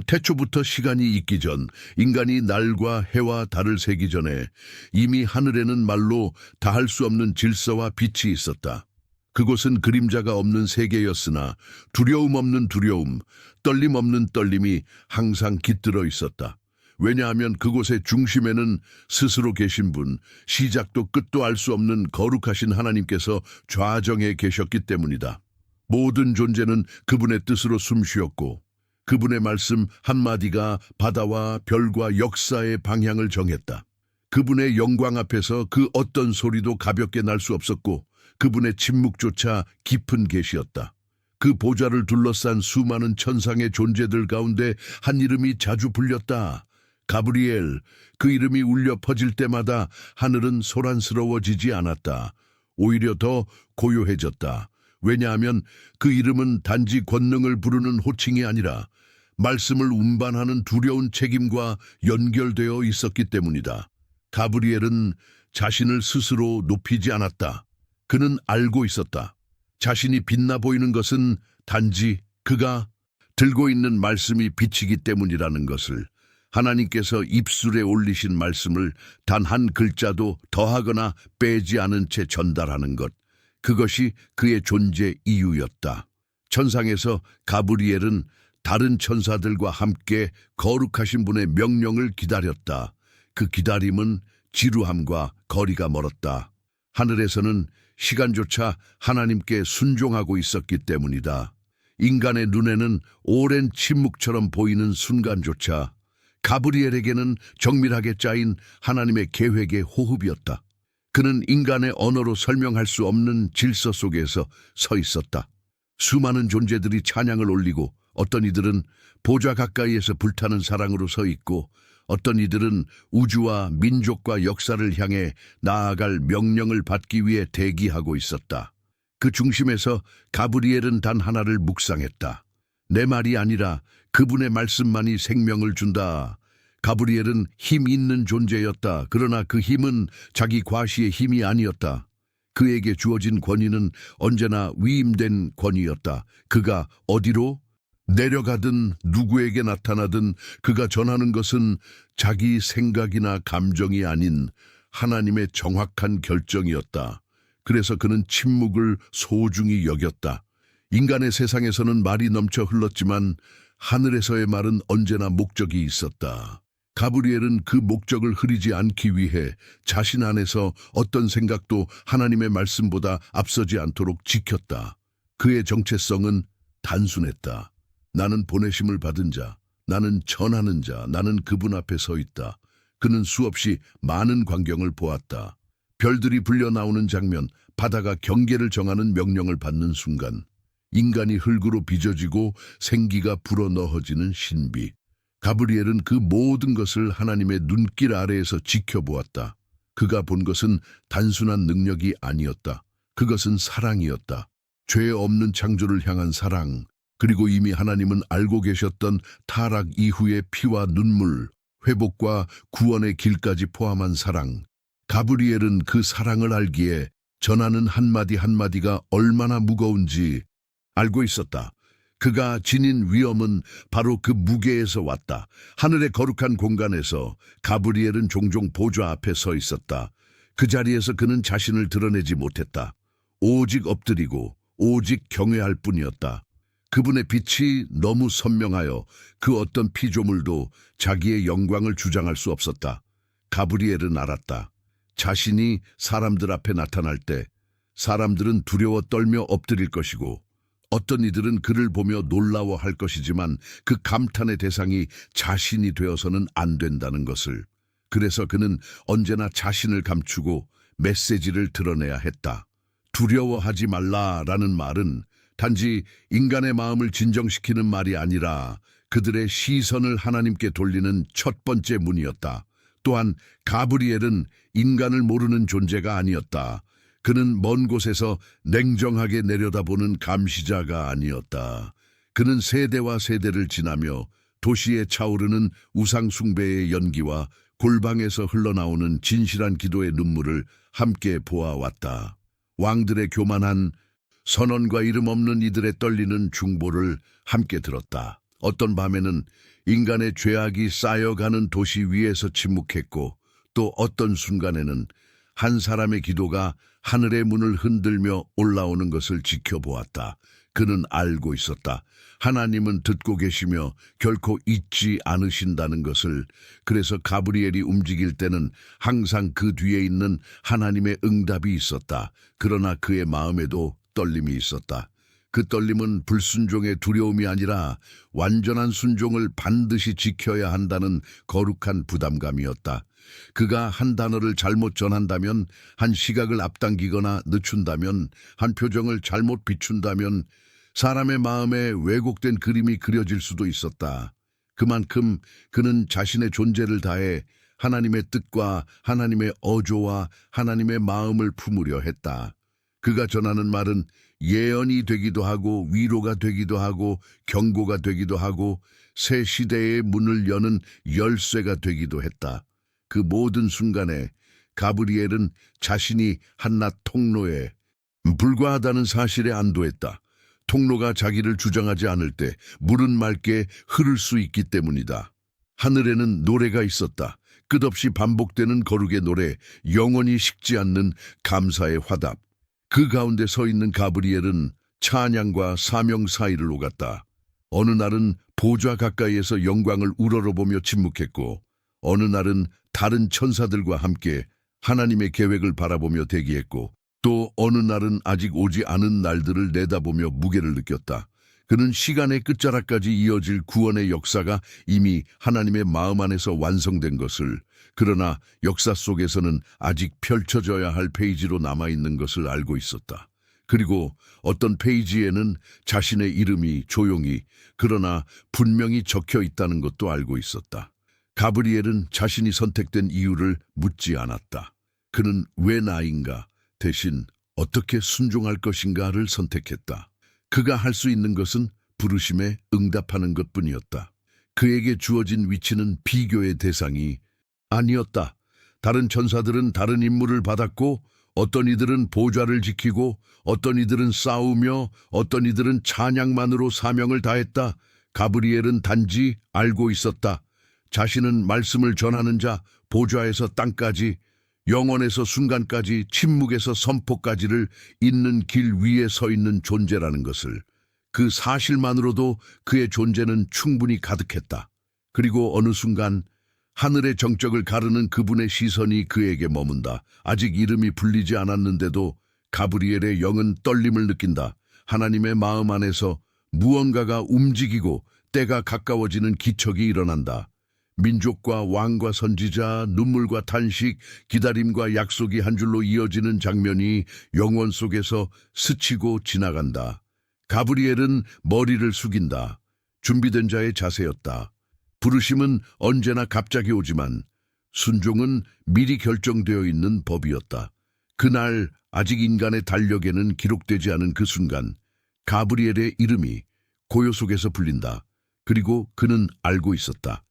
태초부터 시간이 있기 전, 인간이 날과 해와 달을 세기 전에 이미 하늘에는 말로 다할 수 없는 질서와 빛이 있었다. 그곳은 그림자가 없는 세계였으나 두려움 없는 두려움, 떨림 없는 떨림이 항상 깃들어 있었다. 왜냐하면 그곳의 중심에는 스스로 계신 분, 시작도 끝도 알 수 없는 거룩하신 하나님께서 좌정해 계셨기 때문이다. 모든 존재는 그분의 뜻으로 숨쉬었고 그분의 말씀 한마디가 바다와 별과 역사의 방향을 정했다. 그분의 영광 앞에서 그 어떤 소리도 가볍게 날 수 없었고 그분의 침묵조차 깊은 계시였다. 그 보좌를 둘러싼 수많은 천상의 존재들 가운데 한 이름이 자주 불렸다. 가브리엘. 그 이름이 울려 퍼질 때마다 하늘은 소란스러워지지 않았다. 오히려 더 고요해졌다. 왜냐하면 그 이름은 단지 권능을 부르는 호칭이 아니라 말씀을 운반하는 두려운 책임과 연결되어 있었기 때문이다. 가브리엘은 자신을 스스로 높이지 않았다. 그는 알고 있었다. 자신이 빛나 보이는 것은 단지 그가 들고 있는 말씀이 빛이기 때문이라는 것을, 하나님께서 입술에 올리신 말씀을 단 한 글자도 더하거나 빼지 않은 채 전달하는 것, 그것이 그의 존재 이유였다. 천상에서 가브리엘은 다른 천사들과 함께 거룩하신 분의 명령을 기다렸다. 그 기다림은 지루함과 거리가 멀었다. 하늘에서는 시간조차 하나님께 순종하고 있었기 때문이다. 인간의 눈에는 오랜 침묵처럼 보이는 순간조차 가브리엘에게는 정밀하게 짜인 하나님의 계획의 호흡이었다. 그는 인간의 언어로 설명할 수 없는 질서 속에서 서 있었다. 수많은 존재들이 찬양을 올리고 어떤 이들은 보좌 가까이에서 불타는 사랑으로 서 있고 어떤 이들은 우주와 민족과 역사를 향해 나아갈 명령을 받기 위해 대기하고 있었다. 그 중심에서 가브리엘은 단 하나를 묵상했다. 내 말이 아니라 그분의 말씀만이 생명을 준다. 가브리엘은 힘 있는 존재였다. 그러나 그 힘은 자기 과시의 힘이 아니었다. 그에게 주어진 권위는 언제나 위임된 권위였다. 그가 어디로 내려가든 누구에게 나타나든 그가 전하는 것은 자기 생각이나 감정이 아닌 하나님의 정확한 결정이었다. 그래서 그는 침묵을 소중히 여겼다. 인간의 세상에서는 말이 넘쳐 흘렀지만 하늘에서의 말은 언제나 목적이 있었다. 가브리엘은 그 목적을 흐리지 않기 위해 자신 안에서 어떤 생각도 하나님의 말씀보다 앞서지 않도록 지켰다. 그의 정체성은 단순했다. 나는 보내심을 받은 자, 나는 전하는 자, 나는 그분 앞에 서 있다. 그는 수없이 많은 광경을 보았다. 별들이 불려 나오는 장면, 바다가 경계를 정하는 명령을 받는 순간, 인간이 흙으로 빚어지고 생기가 불어넣어지는 신비. 가브리엘은 그 모든 것을 하나님의 눈길 아래에서 지켜보았다. 그가 본 것은 단순한 능력이 아니었다. 그것은 사랑이었다. 죄 없는 창조를 향한 사랑, 그리고 이미 하나님은 알고 계셨던 타락 이후의 피와 눈물, 회복과 구원의 길까지 포함한 사랑. 가브리엘은 그 사랑을 알기에 전하는 한마디 한마디가 얼마나 무거운지 알고 있었다. 그가 지닌 위험은 바로 그 무게에서 왔다. 하늘의 거룩한 공간에서 가브리엘은 종종 보좌 앞에 서 있었다. 그 자리에서 그는 자신을 드러내지 못했다. 오직 엎드리고 오직 경외할 뿐이었다. 그분의 빛이 너무 선명하여 그 어떤 피조물도 자기의 영광을 주장할 수 없었다. 가브리엘은 알았다. 자신이 사람들 앞에 나타날 때 사람들은 두려워 떨며 엎드릴 것이고 어떤 이들은 그를 보며 놀라워할 것이지만 그 감탄의 대상이 자신이 되어서는 안 된다는 것을. 그래서 그는 언제나 자신을 감추고 메시지를 드러내야 했다. 두려워하지 말라라는 말은 단지 인간의 마음을 진정시키는 말이 아니라 그들의 시선을 하나님께 돌리는 첫 번째 문이었다. 또한 가브리엘은 인간을 모르는 존재가 아니었다. 그는 먼 곳에서 냉정하게 내려다보는 감시자가 아니었다. 그는 세대와 세대를 지나며 도시에 차오르는 우상 숭배의 연기와 골방에서 흘러나오는 진실한 기도의 눈물을 함께 보아왔다. 왕들의 교만한 선언과 이름 없는 이들의 떨리는 중보를 함께 들었다. 어떤 밤에는 인간의 죄악이 쌓여가는 도시 위에서 침묵했고 또 어떤 순간에는 한 사람의 기도가 하늘의 문을 흔들며 올라오는 것을 지켜보았다. 그는 알고 있었다. 하나님은 듣고 계시며 결코 잊지 않으신다는 것을. 그래서 가브리엘이 움직일 때는 항상 그 뒤에 있는 하나님의 응답이 있었다. 그러나 그의 마음에도 떨림이 있었다. 그 떨림은 불순종의 두려움이 아니라 완전한 순종을 반드시 지켜야 한다는 거룩한 부담감이었다. 그가 한 단어를 잘못 전한다면, 한 시각을 앞당기거나 늦춘다면, 한 표정을 잘못 비춘다면 사람의 마음에 왜곡된 그림이 그려질 수도 있었다. 그만큼 그는 자신의 존재를 다해 하나님의 뜻과 하나님의 어조와 하나님의 마음을 품으려 했다. 그가 전하는 말은 예언이 되기도 하고 위로가 되기도 하고 경고가 되기도 하고 새 시대의 문을 여는 열쇠가 되기도 했다. 그 모든 순간에 가브리엘은 자신이 한낱 통로에 불과하다는 사실에 안도했다. 통로가 자기를 주장하지 않을 때 물은 맑게 흐를 수 있기 때문이다. 하늘에는 노래가 있었다. 끝없이 반복되는 거룩의 노래, 영원히 식지 않는 감사의 화답. 그 가운데 서 있는 가브리엘은 찬양과 사명 사이를 오갔다. 어느 날은 보좌 가까이에서 영광을 우러러보며 침묵했고, 어느 날은 다른 천사들과 함께 하나님의 계획을 바라보며 대기했고, 또 어느 날은 아직 오지 않은 날들을 내다보며 무게를 느꼈다. 그는 시간의 끝자락까지 이어질 구원의 역사가 이미 하나님의 마음 안에서 완성된 것을, 그러나 역사 속에서는 아직 펼쳐져야 할 페이지로 남아있는 것을 알고 있었다. 그리고 어떤 페이지에는 자신의 이름이 조용히, 그러나 분명히 적혀 있다는 것도 알고 있었다. 가브리엘은 자신이 선택된 이유를 묻지 않았다. 그는 왜 나인가, 대신 어떻게 순종할 것인가를 선택했다. 그가 할 수 있는 것은 부르심에 응답하는 것뿐이었다. 그에게 주어진 위치는 비교의 대상이 아니었다. 다른 천사들은 다른 임무를 받았고, 어떤 이들은 보좌를 지키고, 어떤 이들은 싸우며, 어떤 이들은 찬양만으로 사명을 다했다. 가브리엘은 단지 알고 있었다. 자신은 말씀을 전하는 자, 보좌에서 땅까지, 영원에서 순간까지, 침묵에서 선포까지를 잇는 길 위에 서 있는 존재라는 것을. 그 사실만으로도 그의 존재는 충분히 가득했다. 그리고 어느 순간 하늘의 정적을 가르는 그분의 시선이 그에게 머문다. 아직 이름이 불리지 않았는데도 가브리엘의 영은 떨림을 느낀다. 하나님의 마음 안에서 무언가가 움직이고 때가 가까워지는 기척이 일어난다. 민족과 왕과 선지자, 눈물과 탄식, 기다림과 약속이 한 줄로 이어지는 장면이 영원 속에서 스치고 지나간다. 가브리엘은 머리를 숙인다. 준비된 자의 자세였다. 부르심은 언제나 갑자기 오지만 순종은 미리 결정되어 있는 법이었다. 그날 아직 인간의 달력에는 기록되지 않은 그 순간 가브리엘의 이름이 고요 속에서 불린다. 그리고 그는 알고 있었다.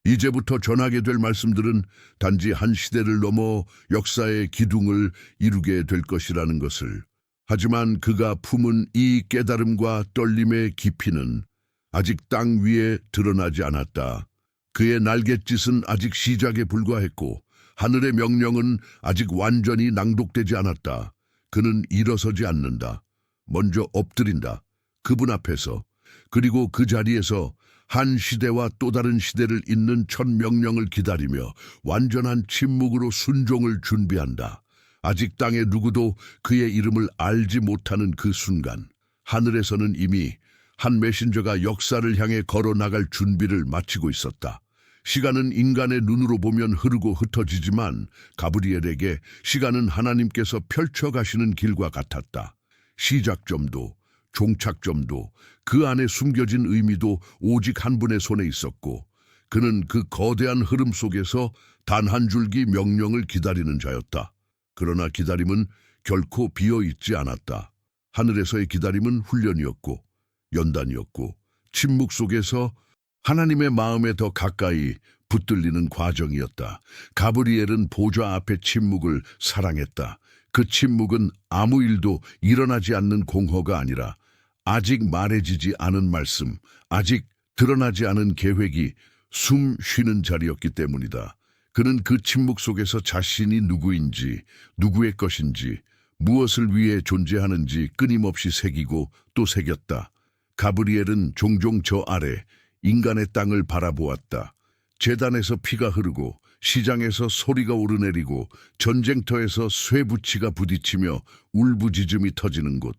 이제부터 전하게 될 말씀들은 단지 한 시대를 넘어 역사의 기둥을 이루게 될 것이라는 것을. 하지만 그가 품은 이 깨달음과 떨림의 깊이는 아직 땅 위에 드러나지 않았다. 그의 날갯짓은 아직 시작에 불과했고 하늘의 명령은 아직 완전히 낭독되지 않았다. 그는 일어서지 않는다. 먼저 엎드린다. 그분 앞에서. 그리고 그 자리에서 한 시대와 또 다른 시대를 잇는 첫 명령을 기다리며 완전한 침묵으로 순종을 준비한다. 아직 땅의 누구도 그의 이름을 알지 못하는 그 순간, 하늘에서는 이미 한 메신저가 역사를 향해 걸어 나갈 준비를 마치고 있었다. 시간은 인간의 눈으로 보면 흐르고 흩어지지만 가브리엘에게 시간은 하나님께서 펼쳐가시는 길과 같았다. 시작점도 종착점도 그 안에 숨겨진 의미도 오직 한 분의 손에 있었고, 그는 그 거대한 흐름 속에서 단 한 줄기 명령을 기다리는 자였다. 그러나 기다림은 결코 비어있지 않았다. 하늘에서의 기다림은 훈련이었고 연단이었고 침묵 속에서 하나님의 마음에 더 가까이 붙들리는 과정이었다. 가브리엘은 보좌 앞의 침묵을 사랑했다. 그 침묵은 아무 일도 일어나지 않는 공허가 아니라 아직 말해지지 않은 말씀, 아직 드러나지 않은 계획이 숨 쉬는 자리였기 때문이다. 그는 그 침묵 속에서 자신이 누구인지, 누구의 것인지, 무엇을 위해 존재하는지 끊임없이 새기고 또 새겼다. 가브리엘은 종종 저 아래 인간의 땅을 바라보았다. 재단에서 피가 흐르고 시장에서 소리가 오르내리고 전쟁터에서 쇠붙이가 부딪히며 울부짖음이 터지는 곳.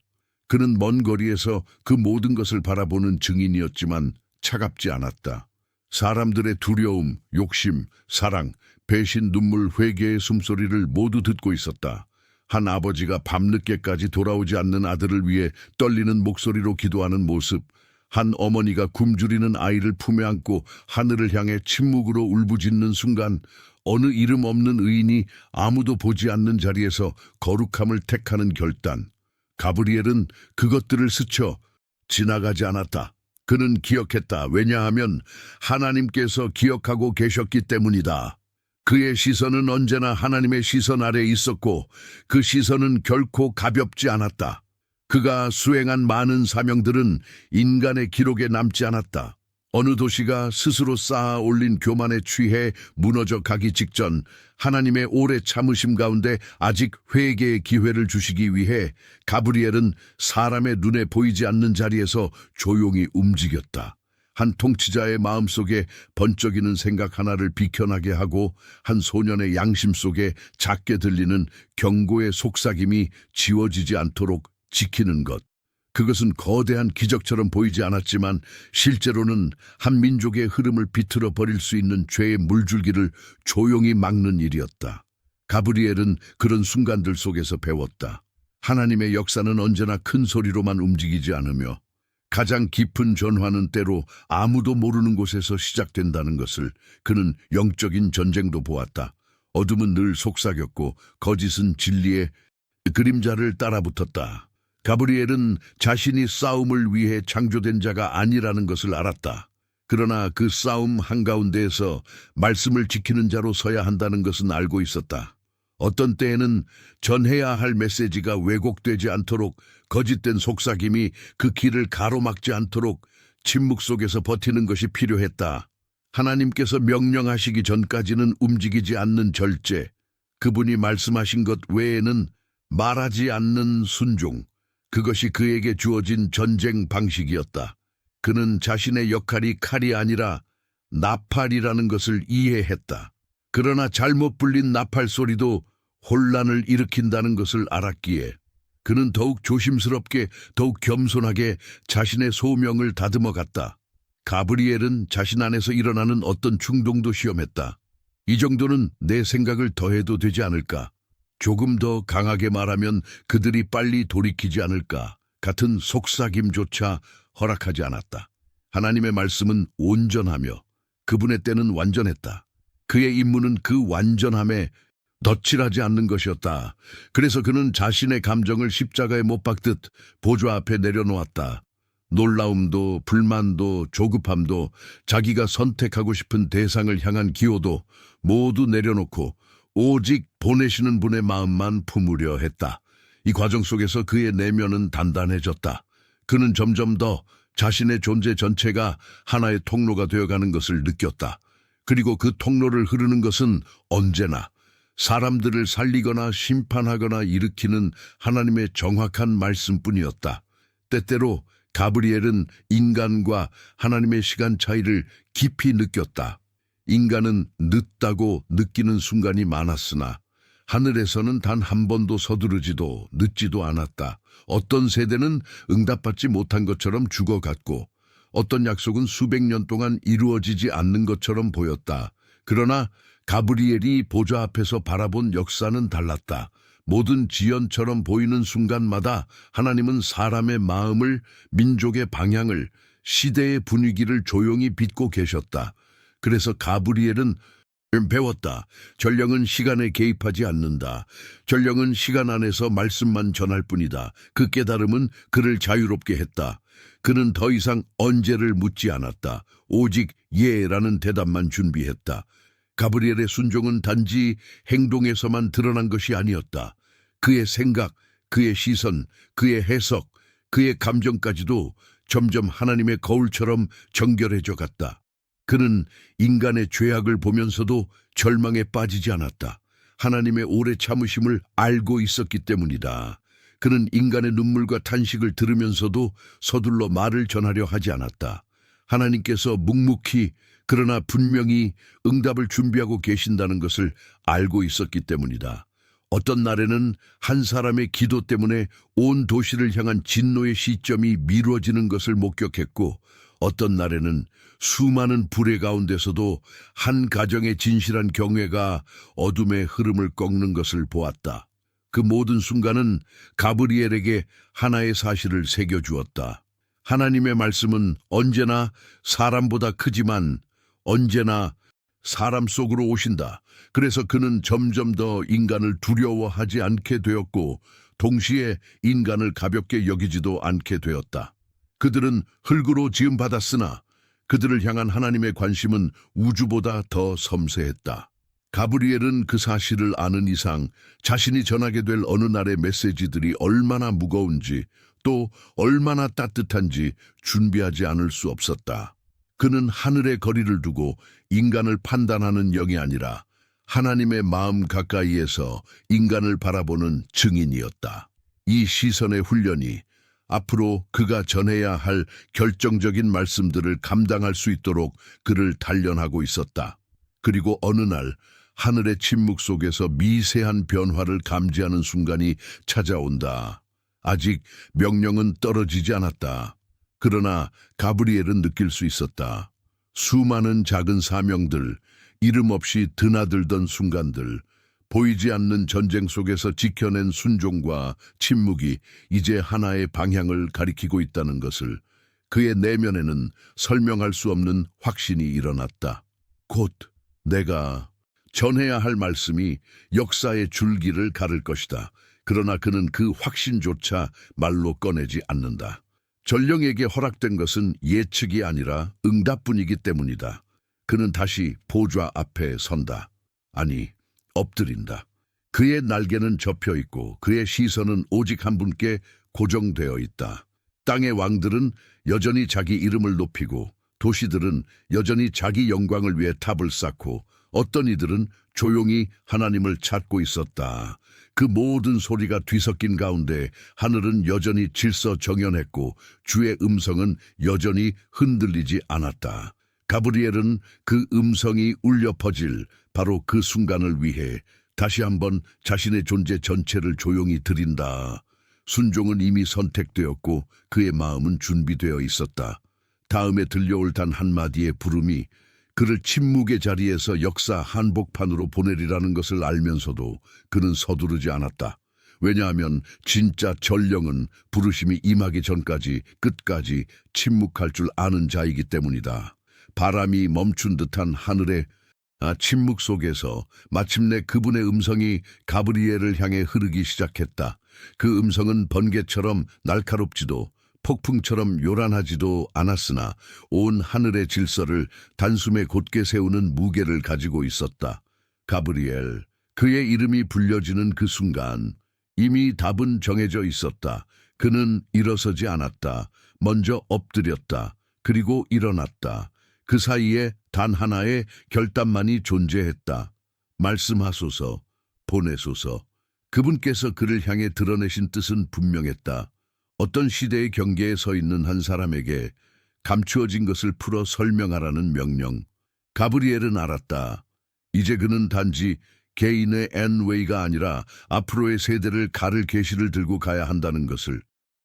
그는 먼 거리에서 그 모든 것을 바라보는 증인이었지만 차갑지 않았다. 사람들의 두려움, 욕심, 사랑, 배신, 눈물, 회개의 숨소리를 모두 듣고 있었다. 한 아버지가 밤늦게까지 돌아오지 않는 아들을 위해 떨리는 목소리로 기도하는 모습, 한 어머니가 굶주리는 아이를 품에 안고 하늘을 향해 침묵으로 울부짖는 순간 어느 이름 없는 의인이 아무도 보지 않는 자리에서 거룩함을 택하는 결단. 가브리엘은 그것들을 스쳐 지나가지 않았다. 그는 기억했다. 왜냐하면 하나님께서 기억하고 계셨기 때문이다. 그의 시선은 언제나 하나님의 시선 아래 있었고 그 시선은 결코 가볍지 않았다. 그가 수행한 많은 사명들은 인간의 기록에 남지 않았다. 어느 도시가 스스로 쌓아 올린 교만에 취해 무너져 가기 직전 하나님의 오래 참으심 가운데 아직 회개의 기회를 주시기 위해 가브리엘은 사람의 눈에 보이지 않는 자리에서 조용히 움직였다. 한 통치자의 마음속에 번쩍이는 생각 하나를 비켜나게 하고 한 소년의 양심 속에 작게 들리는 경고의 속삭임이 지워지지 않도록 지키는 것. 그것은 거대한 기적처럼 보이지 않았지만 실제로는 한 민족의 흐름을 비틀어 버릴 수 있는 죄의 물줄기를 조용히 막는 일이었다. 가브리엘은 그런 순간들 속에서 배웠다. 하나님의 역사는 언제나 큰 소리로만 움직이지 않으며 가장 깊은 전환은 때로 아무도 모르는 곳에서 시작된다는 것을 그는 영적인 전쟁도 보았다. 어둠은 늘 속삭였고 거짓은 진리의 그림자를 따라붙었다. 가브리엘은 자신이 싸움을 위해 창조된 자가 아니라는 것을 알았다. 그러나 그 싸움 한가운데에서 말씀을 지키는 자로 서야 한다는 것은 알고 있었다. 어떤 때에는 전해야 할 메시지가 왜곡되지 않도록 거짓된 속삭임이 그 길을 가로막지 않도록 침묵 속에서 버티는 것이 필요했다. 하나님께서 명령하시기 전까지는 움직이지 않는 절제, 그분이 말씀하신 것 외에는 말하지 않는 순종, 그것이 그에게 주어진 전쟁 방식이었다. 그는 자신의 역할이 칼이 아니라 나팔이라는 것을 이해했다. 그러나 잘못 불린 나팔 소리도 혼란을 일으킨다는 것을 알았기에 그는 더욱 조심스럽게, 더욱 겸손하게 자신의 소명을 다듬어 갔다. 가브리엘은 자신 안에서 일어나는 어떤 충동도 시험했다. 이 정도는 내 생각을 더해도 되지 않을까? 조금 더 강하게 말하면 그들이 빨리 돌이키지 않을까? 같은 속삭임조차 허락하지 않았다. 하나님의 말씀은 온전하며 그분의 때는 완전했다. 그의 임무는 그 완전함에 덧칠하지 않는 것이었다. 그래서 그는 자신의 감정을 십자가에 못 박듯 보좌 앞에 내려놓았다. 놀라움도 불만도 조급함도 자기가 선택하고 싶은 대상을 향한 기호도 모두 내려놓고 오직 보내시는 분의 마음만 품으려 했다. 이 과정 속에서 그의 내면은 단단해졌다. 그는 점점 더 자신의 존재 전체가 하나의 통로가 되어가는 것을 느꼈다. 그리고 그 통로를 흐르는 것은 언제나 사람들을 살리거나 심판하거나 일으키는 하나님의 정확한 말씀뿐이었다. 때때로 가브리엘은 인간과 하나님의 시간 차이를 깊이 느꼈다. 인간은 늦다고 느끼는 순간이 많았으나 하늘에서는 단 한 번도 서두르지도 늦지도 않았다. 어떤 세대는 응답받지 못한 것처럼 죽어갔고 어떤 약속은 수백 년 동안 이루어지지 않는 것처럼 보였다. 그러나 가브리엘이 보좌 앞에서 바라본 역사는 달랐다. 모든 지연처럼 보이는 순간마다 하나님은 사람의 마음을, 민족의 방향을, 시대의 분위기를 조용히 빚고 계셨다. 그래서 가브리엘은 배웠다. 전령은 시간에 개입하지 않는다. 전령은 시간 안에서 말씀만 전할 뿐이다. 그 깨달음은 그를 자유롭게 했다. 그는 더 이상 언제를 묻지 않았다. 오직 예라는 대답만 준비했다. 가브리엘의 순종은 단지 행동에서만 드러난 것이 아니었다. 그의 생각, 그의 시선, 그의 해석, 그의 감정까지도 점점 하나님의 거울처럼 정결해져 갔다. 그는 인간의 죄악을 보면서도 절망에 빠지지 않았다. 하나님의 오래 참으심을 알고 있었기 때문이다. 그는 인간의 눈물과 탄식을 들으면서도 서둘러 말을 전하려 하지 않았다. 하나님께서 묵묵히 그러나 분명히 응답을 준비하고 계신다는 것을 알고 있었기 때문이다. 어떤 날에는 한 사람의 기도 때문에 온 도시를 향한 진노의 시점이 미뤄지는 것을 목격했고, 어떤 날에는 수많은 불의 가운데서도 한 가정의 진실한 경외가 어둠의 흐름을 꺾는 것을 보았다. 그 모든 순간은 가브리엘에게 하나의 사실을 새겨주었다. 하나님의 말씀은 언제나 사람보다 크지만 언제나 사람 속으로 오신다. 그래서 그는 점점 더 인간을 두려워하지 않게 되었고, 동시에 인간을 가볍게 여기지도 않게 되었다. 그들은 흙으로 지음받았으나 그들을 향한 하나님의 관심은 우주보다 더 섬세했다. 가브리엘은 그 사실을 아는 이상 자신이 전하게 될 어느 날의 메시지들이 얼마나 무거운지 또 얼마나 따뜻한지 준비하지 않을 수 없었다. 그는 하늘의 거리를 두고 인간을 판단하는 영이 아니라 하나님의 마음 가까이에서 인간을 바라보는 증인이었다. 이 시선의 훈련이 앞으로 그가 전해야 할 결정적인 말씀들을 감당할 수 있도록 그를 단련하고 있었다. 그리고 어느 날 하늘의 침묵 속에서 미세한 변화를 감지하는 순간이 찾아온다. 아직 명령은 떨어지지 않았다. 그러나 가브리엘은 느낄 수 있었다. 수많은 작은 사명들, 이름 없이 드나들던 순간들, 보이지 않는 전쟁 속에서 지켜낸 순종과 침묵이 이제 하나의 방향을 가리키고 있다는 것을, 그의 내면에는 설명할 수 없는 확신이 일어났다. 곧 내가 전해야 할 말씀이 역사의 줄기를 가를 것이다. 그러나 그는 그 확신조차 말로 꺼내지 않는다. 전령에게 허락된 것은 예측이 아니라 응답뿐이기 때문이다. 그는 다시 보좌 앞에 선다. 아니, 엎드린다. 그의 날개는 접혀 있고 그의 시선은 오직 한 분께 고정되어 있다. 땅의 왕들은 여전히 자기 이름을 높이고 도시들은 여전히 자기 영광을 위해 탑을 쌓고 어떤 이들은 조용히 하나님을 찾고 있었다. 그 모든 소리가 뒤섞인 가운데 하늘은 여전히 질서정연했고 주의 음성은 여전히 흔들리지 않았다. 가브리엘은 그 음성이 울려 퍼질 바로 그 순간을 위해 다시 한번 자신의 존재 전체를 조용히 드린다. 순종은 이미 선택되었고 그의 마음은 준비되어 있었다. 다음에 들려올 단 한마디의 부름이 그를 침묵의 자리에서 역사 한복판으로 보내리라는 것을 알면서도 그는 서두르지 않았다. 왜냐하면 진짜 전령은 부르심이 임하기 전까지 끝까지 침묵할 줄 아는 자이기 때문이다. 바람이 멈춘 듯한 하늘의 침묵 속에서 마침내 그분의 음성이 가브리엘을 향해 흐르기 시작했다. 그 음성은 번개처럼 날카롭지도 폭풍처럼 요란하지도 않았으나 온 하늘의 질서를 단숨에 곧게 세우는 무게를 가지고 있었다. 가브리엘, 그의 이름이 불려지는 그 순간 이미 답은 정해져 있었다. 그는 일어서지 않았다. 먼저 엎드렸다. 그리고 일어났다. 그 사이에 단 하나의 결단만이 존재했다. 말씀하소서, 보내소서. 그분께서 그를 향해 드러내신 뜻은 분명했다. 어떤 시대의 경계에 서 있는 한 사람에게 감추어진 것을 풀어 설명하라는 명령. 가브리엘은 알았다. 이제 그는 단지 개인의 엔웨이가 아니라 앞으로의 세대를 가를 계시를 들고 가야 한다는 것을.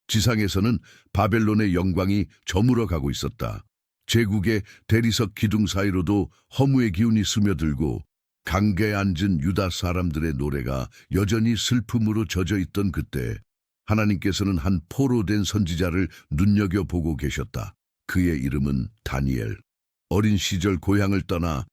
지상에서는 바벨론의 영광이 저물어 가고 있었다. 제국의 대리석 기둥 사이로도 허무의 기운이 스며들고 강계에 앉은 유다 사람들의 노래가 여전히 슬픔으로 젖어 있던 그때 하나님께서는 한 포로된 선지자를 눈여겨보고 계셨다. 그의 이름은 다니엘. 어린 시절 고향을 떠나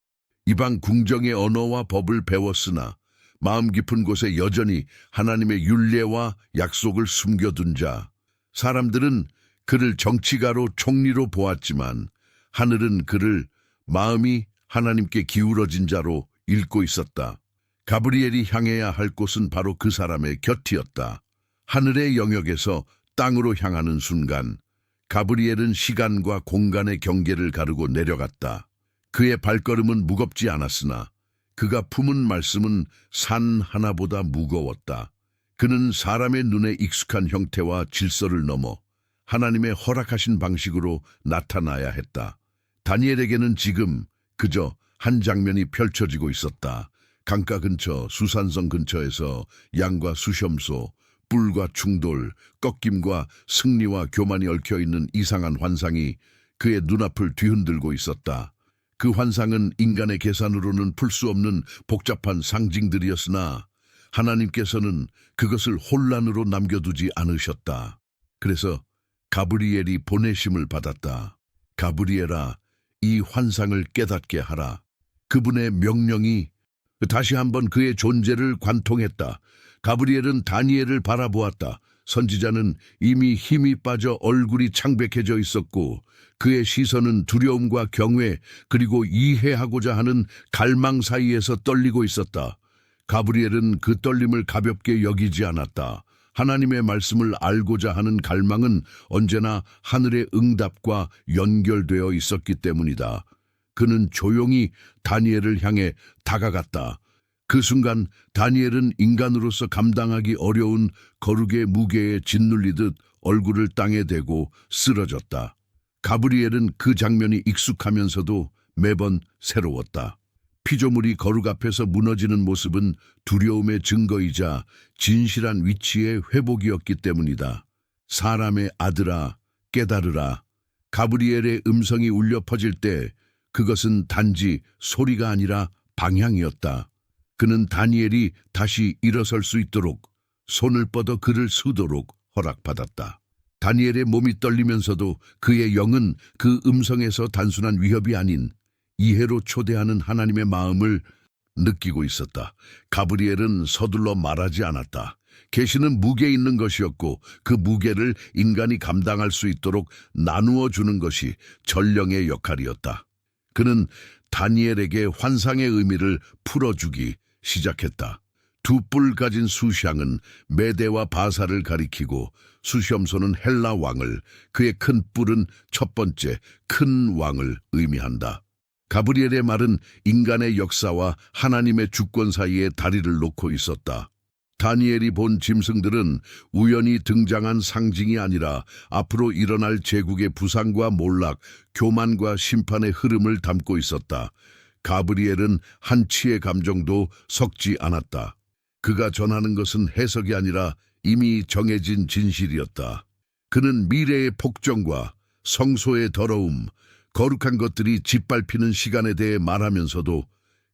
이방 궁정의 언어와 법을 배웠으나 마음 깊은 곳에 여전히 하나님의 율례와 약속을 숨겨둔 자. 사람들은 그를 정치가로 총리로 보았지만 하늘은 그를 마음이 하나님께 기울어진 자로 읽고 있었다. 가브리엘이 향해야 할 곳은 바로 그 사람의 곁이었다. 하늘의 영역에서 땅으로 향하는 순간 가브리엘은 시간과 공간의 경계를 가르고 내려갔다. 그의 발걸음은 무겁지 않았으나 그가 품은 말씀은 산 하나보다 무거웠다. 그는 사람의 눈에 익숙한 형태와 질서를 넘어 하나님의 허락하신 방식으로 나타나야 했다. 다니엘에게는 지금 그저 한 장면이 펼쳐지고 있었다. 강가 근처, 수산성 근처에서 양과 수염소, 뿔과 충돌, 꺾임과 승리와 교만이 얽혀있는 이상한 환상이 그의 눈앞을 뒤흔들고 있었다. 그 환상은 인간의 계산으로는 풀 수 없는 복잡한 상징들이었으나 하나님께서는 그것을 혼란으로 남겨두지 않으셨다. 그래서 가브리엘이 보내심을 받았다. 가브리엘아, 이 환상을 깨닫게 하라. 그분의 명령이 다시 한번 그의 존재를 관통했다. 가브리엘은 다니엘을 바라보았다. 선지자는 이미 힘이 빠져 얼굴이 창백해져 있었고 그의 시선은 두려움과 경외 그리고 이해하고자 하는 갈망 사이에서 떨리고 있었다. 가브리엘은 그 떨림을 가볍게 여기지 않았다. 하나님의 말씀을 알고자 하는 갈망은 언제나 하늘의 응답과 연결되어 있었기 때문이다. 그는 조용히 다니엘을 향해 다가갔다. 그 순간 다니엘은 인간으로서 감당하기 어려운 거룩의 무게에 짓눌리듯 얼굴을 땅에 대고 쓰러졌다. 가브리엘은 그 장면이 익숙하면서도 매번 새로웠다. 피조물이 거룩 앞에서 무너지는 모습은 두려움의 증거이자 진실한 위치의 회복이었기 때문이다. 사람의 아들아, 깨달으라. 가브리엘의 음성이 울려 퍼질 때 그것은 단지 소리가 아니라 방향이었다. 그는 다니엘이 다시 일어설 수 있도록 손을 뻗어 그를 쓰도록 허락받았다. 다니엘의 몸이 떨리면서도 그의 영은 그 음성에서 단순한 위협이 아닌 이해로 초대하는 하나님의 마음을 느끼고 있었다. 가브리엘은 서둘러 말하지 않았다. 계시는 무게 있는 것이었고 그 무게를 인간이 감당할 수 있도록 나누어 주는 것이 전령의 역할이었다. 그는 다니엘에게 환상의 의미를 풀어주기 시작했다. 두 뿔 가진 수샹은 메대와 바사를 가리키고 수염소는 헬라 왕을, 그의 큰 뿔은 첫 번째 큰 왕을 의미한다. 가브리엘의 말은 인간의 역사와 하나님의 주권 사이에 다리를 놓고 있었다. 다니엘이 본 짐승들은 우연히 등장한 상징이 아니라 앞으로 일어날 제국의 부상과 몰락, 교만과 심판의 흐름을 담고 있었다. 가브리엘은 한치의 감정도 섞지 않았다. 그가 전하는 것은 해석이 아니라 이미 정해진 진실이었다. 그는 미래의 폭정과 성소의 더러움, 거룩한 것들이 짓밟히는 시간에 대해 말하면서도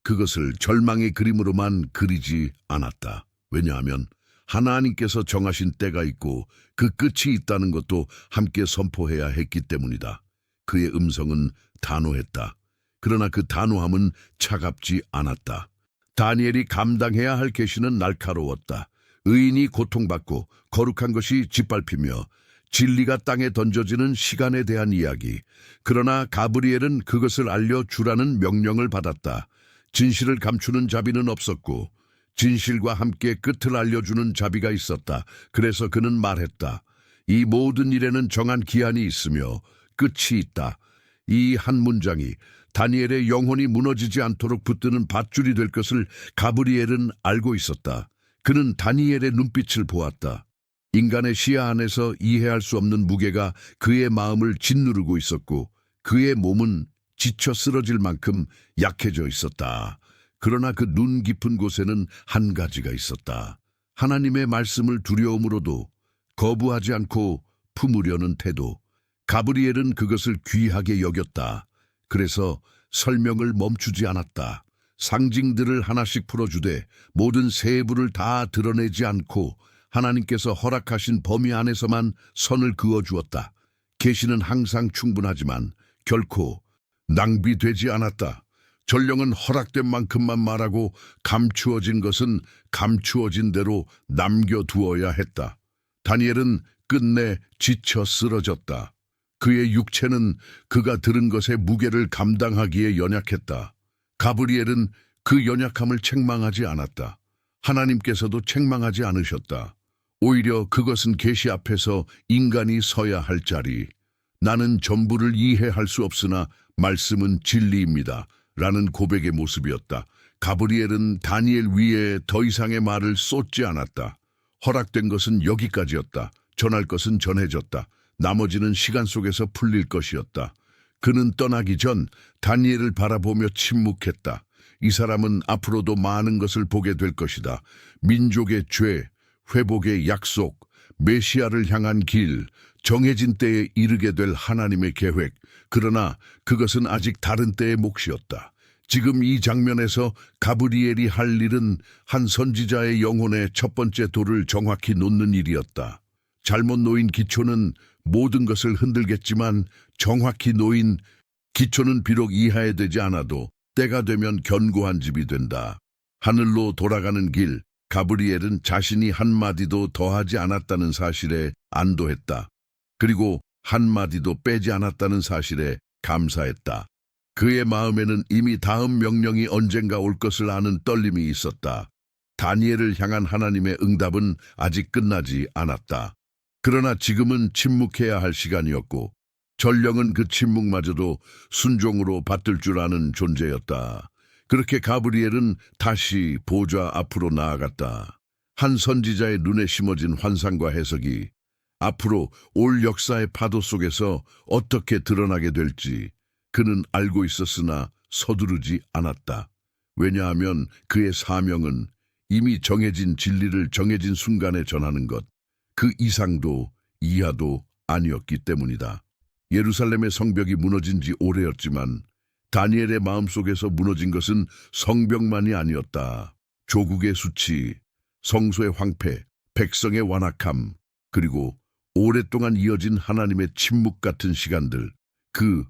그것을 절망의 그림으로만 그리지 않았다. 왜냐하면 하나님께서 정하신 때가 있고 그 끝이 있다는 것도 함께 선포해야 했기 때문이다. 그의 음성은 단호했다. 그러나 그 단호함은 차갑지 않았다. 다니엘이 감당해야 할 계시는 날카로웠다. 의인이 고통받고 거룩한 것이 짓밟히며 진리가 땅에 던져지는 시간에 대한 이야기. 그러나 가브리엘은 그것을 알려주라는 명령을 받았다. 진실을 감추는 자비는 없었고 진실과 함께 끝을 알려주는 자비가 있었다. 그래서 그는 말했다. 이 모든 일에는 정한 기한이 있으며 끝이 있다. 이 한 문장이 다니엘의 영혼이 무너지지 않도록 붙드는 밧줄이 될 것을 가브리엘은 알고 있었다. 그는 다니엘의 눈빛을 보았다. 인간의 시야 안에서 이해할 수 없는 무게가 그의 마음을 짓누르고 있었고 그의 몸은 지쳐 쓰러질 만큼 약해져 있었다. 그러나 그 눈 깊은 곳에는 한 가지가 있었다. 하나님의 말씀을 두려움으로도 거부하지 않고 품으려는 태도. 가브리엘은 그것을 귀하게 여겼다. 그래서 설명을 멈추지 않았다. 상징들을 하나씩 풀어주되 모든 세부를 다 드러내지 않고 하나님께서 허락하신 범위 안에서만 선을 그어주었다. 계시는 항상 충분하지만 결코 낭비되지 않았다. 전령은 허락된 만큼만 말하고 감추어진 것은 감추어진 대로 남겨두어야 했다. 다니엘은 끝내 지쳐 쓰러졌다. 그의 육체는 그가 들은 것의 무게를 감당하기에 연약했다. 가브리엘은 그 연약함을 책망하지 않았다. 하나님께서도 책망하지 않으셨다. 오히려 그것은 계시 앞에서 인간이 서야 할 자리, 나는 전부를 이해할 수 없으나 말씀은 진리입니다. 라는 고백의 모습이었다. 가브리엘은 다니엘 위에 더 이상의 말을 쏟지 않았다. 허락된 것은 여기까지였다. 전할 것은 전해졌다. 나머지는 시간 속에서 풀릴 것이었다. 그는 떠나기 전 다니엘을 바라보며 침묵했다. 이 사람은 앞으로도 많은 것을 보게 될 것이다. 민족의 죄, 회복의 약속, 메시아를 향한 길, 정해진 때에 이르게 될 하나님의 계획. 그러나 그것은 아직 다른 때의 몫이었다. 지금 이 장면에서 가브리엘이 할 일은 한 선지자의 영혼의 첫 번째 돌을 정확히 놓는 일이었다. 잘못 놓인 기초는 모든 것을 흔들겠지만 정확히 놓인 기초는 비록 이해되지 않아도 때가 되면 견고한 집이 된다. 하늘로 돌아가는 길, 가브리엘은 자신이 한마디도 더하지 않았다는 사실에 안도했다. 그리고 한마디도 빼지 않았다는 사실에 감사했다. 그의 마음에는 이미 다음 명령이 언젠가 올 것을 아는 떨림이 있었다. 다니엘을 향한 하나님의 응답은 아직 끝나지 않았다. 그러나 지금은 침묵해야 할 시간이었고 전령은 그 침묵마저도 순종으로 받들 줄 아는 존재였다. 그렇게 가브리엘은 다시 보좌 앞으로 나아갔다. 한 선지자의 눈에 심어진 환상과 해석이 앞으로 올 역사의 파도 속에서 어떻게 드러나게 될지 그는 알고 있었으나 서두르지 않았다. 왜냐하면 그의 사명은 이미 정해진 진리를 정해진 순간에 전하는 것, 그 이상도 이하도 아니었기 때문이다. 예루살렘의 성벽이 무너진 지 오래였지만 다니엘의 마음속에서 무너진 것은 성벽만이 아니었다. 조국의 수치, 성소의 황폐, 백성의 완악함, 그리고 오랫동안 이어진 하나님의 침묵 같은 시간들, 그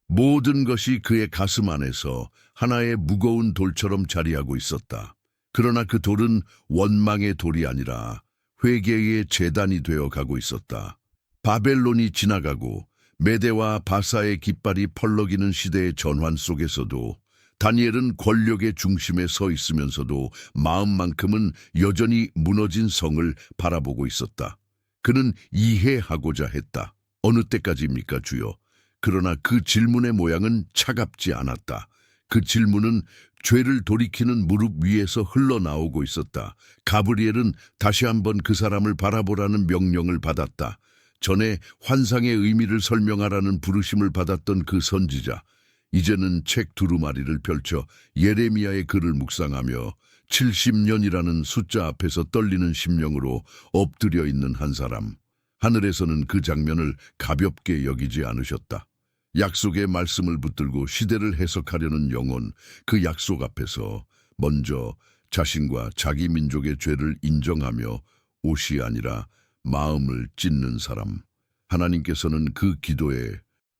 모든 것이 그의 가슴 안에서 하나의 무거운 돌처럼 자리하고 있었다. 그러나 그 돌은 원망의 돌이 아니라 회개의 제단이 되어 가고 있었다. 바벨론이 지나가고 메대와 바사의 깃발이 펄럭이는 시대의 전환 속에서도 다니엘은 권력의 중심에 서 있으면서도 마음만큼은 여전히 무너진 성을 바라보고 있었다. 그는 이해하고자 했다. 어느 때까지입니까, 주여? 그러나 그 질문의 모양은 차갑지 않았다. 그 질문은 죄를 돌이키는 무릎 위에서 흘러나오고 있었다. 가브리엘은 다시 한번 그 사람을 바라보라는 명령을 받았다. 전에 환상의 의미를 설명하라는 부르심을 받았던 그 선지자, 이제는 책 두루마리를 펼쳐 예레미야의 글을 묵상하며 70년이라는 숫자 앞에서 떨리는 심령으로 엎드려 있는 한 사람. 하늘에서는 그 장면을 가볍게 여기지 않으셨다. 약속의 말씀을 붙들고 시대를 해석하려는 영혼, 그 약속 앞에서 먼저 자신과 자기 민족의 죄를 인정하며 옷이 아니라 마음을 찢는 사람. 하나님께서는 그 기도에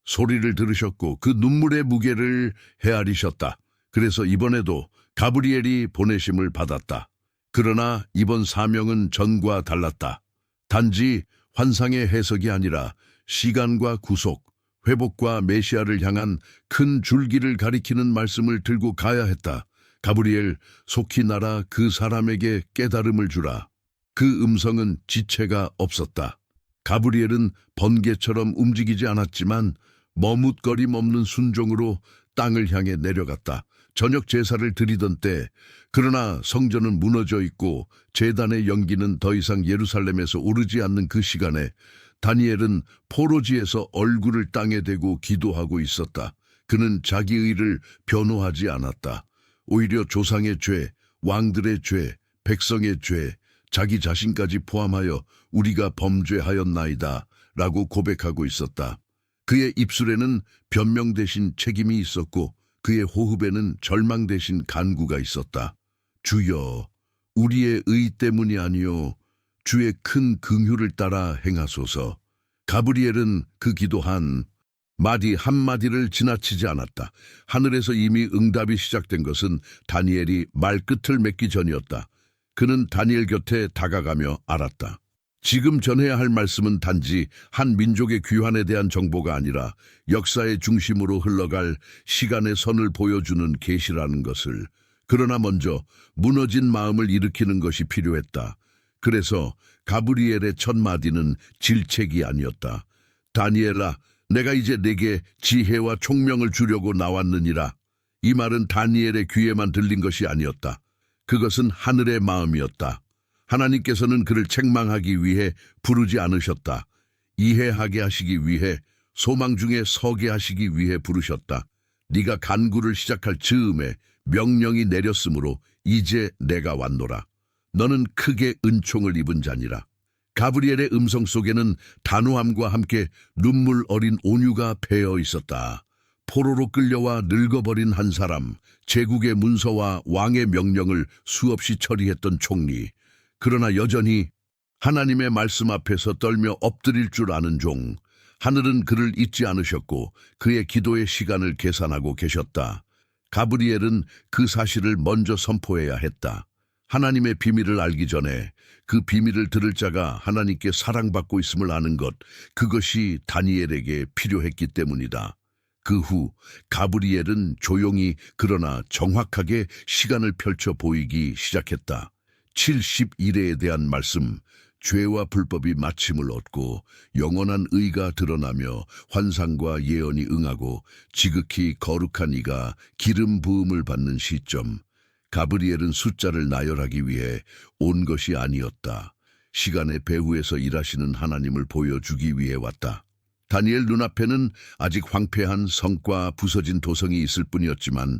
소리를 들으셨고 그 눈물의 무게를 헤아리셨다. 그래서 이번에도 가브리엘이 보내심을 받았다. 그러나 이번 사명은 전과 달랐다. 단지 환상의 해석이 아니라 시간과 구속, 회복과 메시아를 향한 큰 줄기를 가리키는 말씀을 들고 가야 했다. 가브리엘, 속히 나라 그 사람에게 깨달음을 주라. 그 음성은 지체가 없었다. 가브리엘은 번개처럼 움직이지 않았지만 머뭇거림 없는 순종으로 땅을 향해 내려갔다. 저녁 제사를 드리던 때, 그러나 성전은 무너져 있고 제단의 연기는 더 이상 예루살렘에서 오르지 않는 그 시간에 다니엘은 포로지에서 얼굴을 땅에 대고 기도하고 있었다. 그는 자기 의를 변호하지 않았다. 오히려 조상의 죄, 왕들의 죄, 백성의 죄, 자기 자신까지 포함하여 우리가 범죄하였나이다 라고 고백하고 있었다. 그의 입술에는 변명 대신 책임이 있었고 그의 호흡에는 절망 대신 간구가 있었다. 주여, 우리의 의 때문이 아니요 주의 큰 긍휼을 따라 행하소서. 가브리엘은 그 기도 한마디를 지나치지 않았다. 하늘에서 이미 응답이 시작된 것은 다니엘이 말끝을 맺기 전이었다. 그는 다니엘 곁에 다가가며 알았다. 지금 전해야 할 말씀은 단지 한 민족의 귀환에 대한 정보가 아니라 역사의 중심으로 흘러갈 시간의 선을 보여주는 계시라는 것을. 그러나 먼저 무너진 마음을 일으키는 것이 필요했다. 그래서 가브리엘의 첫 마디는 질책이 아니었다. 다니엘아, 내가 이제 내게 지혜와 총명을 주려고 나왔느니라. 이 말은 다니엘의 귀에만 들린 것이 아니었다. 그것은 하늘의 마음이었다. 하나님께서는 그를 책망하기 위해 부르지 않으셨다. 이해하게 하시기 위해, 소망 중에 서게 하시기 위해 부르셨다. 네가 간구를 시작할 즈음에 명령이 내렸으므로 이제 내가 왔노라. 너는 크게 은총을 입은 자니라. 가브리엘의 음성 속에는 단호함과 함께 눈물 어린 온유가 배어 있었다. 포로로 끌려와 늙어버린 한 사람, 제국의 문서와 왕의 명령을 수없이 처리했던 총리, 그러나 여전히 하나님의 말씀 앞에서 떨며 엎드릴 줄 아는 종, 하늘은 그를 잊지 않으셨고 그의 기도의 시간을 계산하고 계셨다. 가브리엘은 그 사실을 먼저 선포해야 했다. 하나님의 비밀을 알기 전에 그 비밀을 들을 자가 하나님께 사랑받고 있음을 아는 것, 그것이 다니엘에게 필요했기 때문이다. 그 후 가브리엘은 조용히 그러나 정확하게 시간을 펼쳐 보이기 시작했다. 70일에 대한 말씀, 죄와 불법이 마침을 얻고 영원한 의가 드러나며 환상과 예언이 응하고 지극히 거룩한 이가 기름 부음을 받는 시점. 가브리엘은 숫자를 나열하기 위해 온 것이 아니었다. 시간의 배후에서 일하시는 하나님을 보여주기 위해 왔다. 다니엘 눈앞에는 아직 황폐한 성과 부서진 도성이 있을 뿐이었지만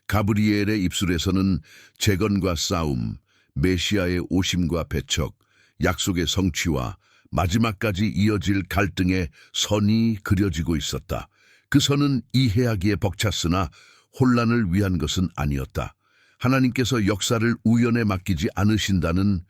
가브리엘의 입술에서는 재건과 싸움, 메시아의 오심과 배척, 약속의 성취와 마지막까지 이어질 갈등의 선이 그려지고 있었다. 그 선은 이해하기에 벅찼으나 혼란을 위한 것은 아니었다. 하나님께서 역사를 우연에 맡기지 않으신다는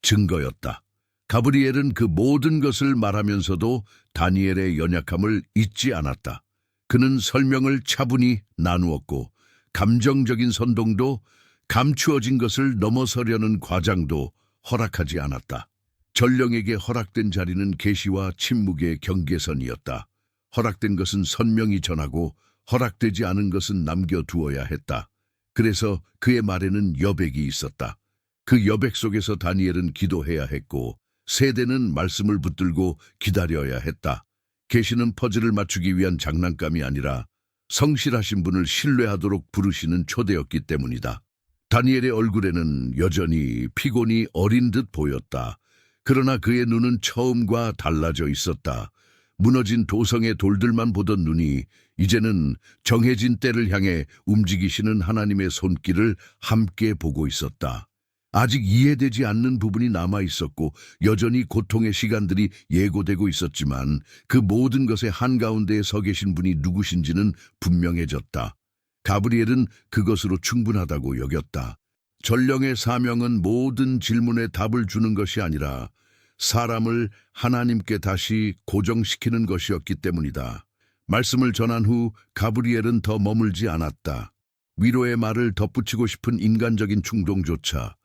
증거였다. 가브리엘은 그 모든 것을 말하면서도 다니엘의 연약함을 잊지 않았다. 그는 설명을 차분히 나누었고 감정적인 선동도, 감추어진 것을 넘어서려는 과장도 허락하지 않았다. 전령에게 허락된 자리는 계시와 침묵의 경계선이었다. 허락된 것은 선명히 전하고 허락되지 않은 것은 남겨두어야 했다. 그래서 그의 말에는 여백이 있었다. 그 여백 속에서 다니엘은 기도해야 했고 세대는 말씀을 붙들고 기다려야 했다. 계시는 퍼즐을 맞추기 위한 장난감이 아니라 성실하신 분을 신뢰하도록 부르시는 초대였기 때문이다. 다니엘의 얼굴에는 여전히 피곤이 어린 듯 보였다. 그러나 그의 눈은 처음과 달라져 있었다. 무너진 도성의 돌들만 보던 눈이 이제는 정해진 때를 향해 움직이시는 하나님의 손길을 함께 보고 있었다. 아직 이해되지 않는 부분이 남아 있었고 여전히 고통의 시간들이 예고되고 있었지만 그 모든 것의 한가운데에 서 계신 분이 누구신지는 분명해졌다. 가브리엘은 그것으로 충분하다고 여겼다. 전령의 사명은 모든 질문에 답을 주는 것이 아니라 사람을 하나님께 다시 고정시키는 것이었기 때문이다. 말씀을 전한 후 가브리엘은 더 머물지 않았다. 위로의 말을 덧붙이고 싶은 인간적인 충동조차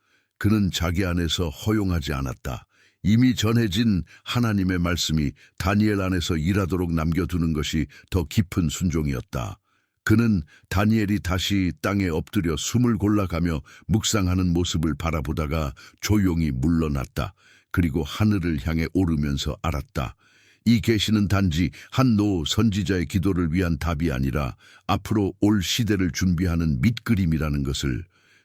그는 자기 안에서 허용하지 않았다. 이미 전해진 하나님의 말씀이 다니엘 안에서 일하도록 남겨두는 것이 더 깊은 순종이었다. 그는 다니엘이 다시 땅에 엎드려 숨을 골라가며 묵상하는 모습을 바라보다가 조용히 물러났다. 그리고 하늘을 향해 오르면서 알았다. 이 계시는 단지 한 노 선지자의 기도를 위한 답이 아니라 앞으로 올 시대를 준비하는 밑그림이라는 것을.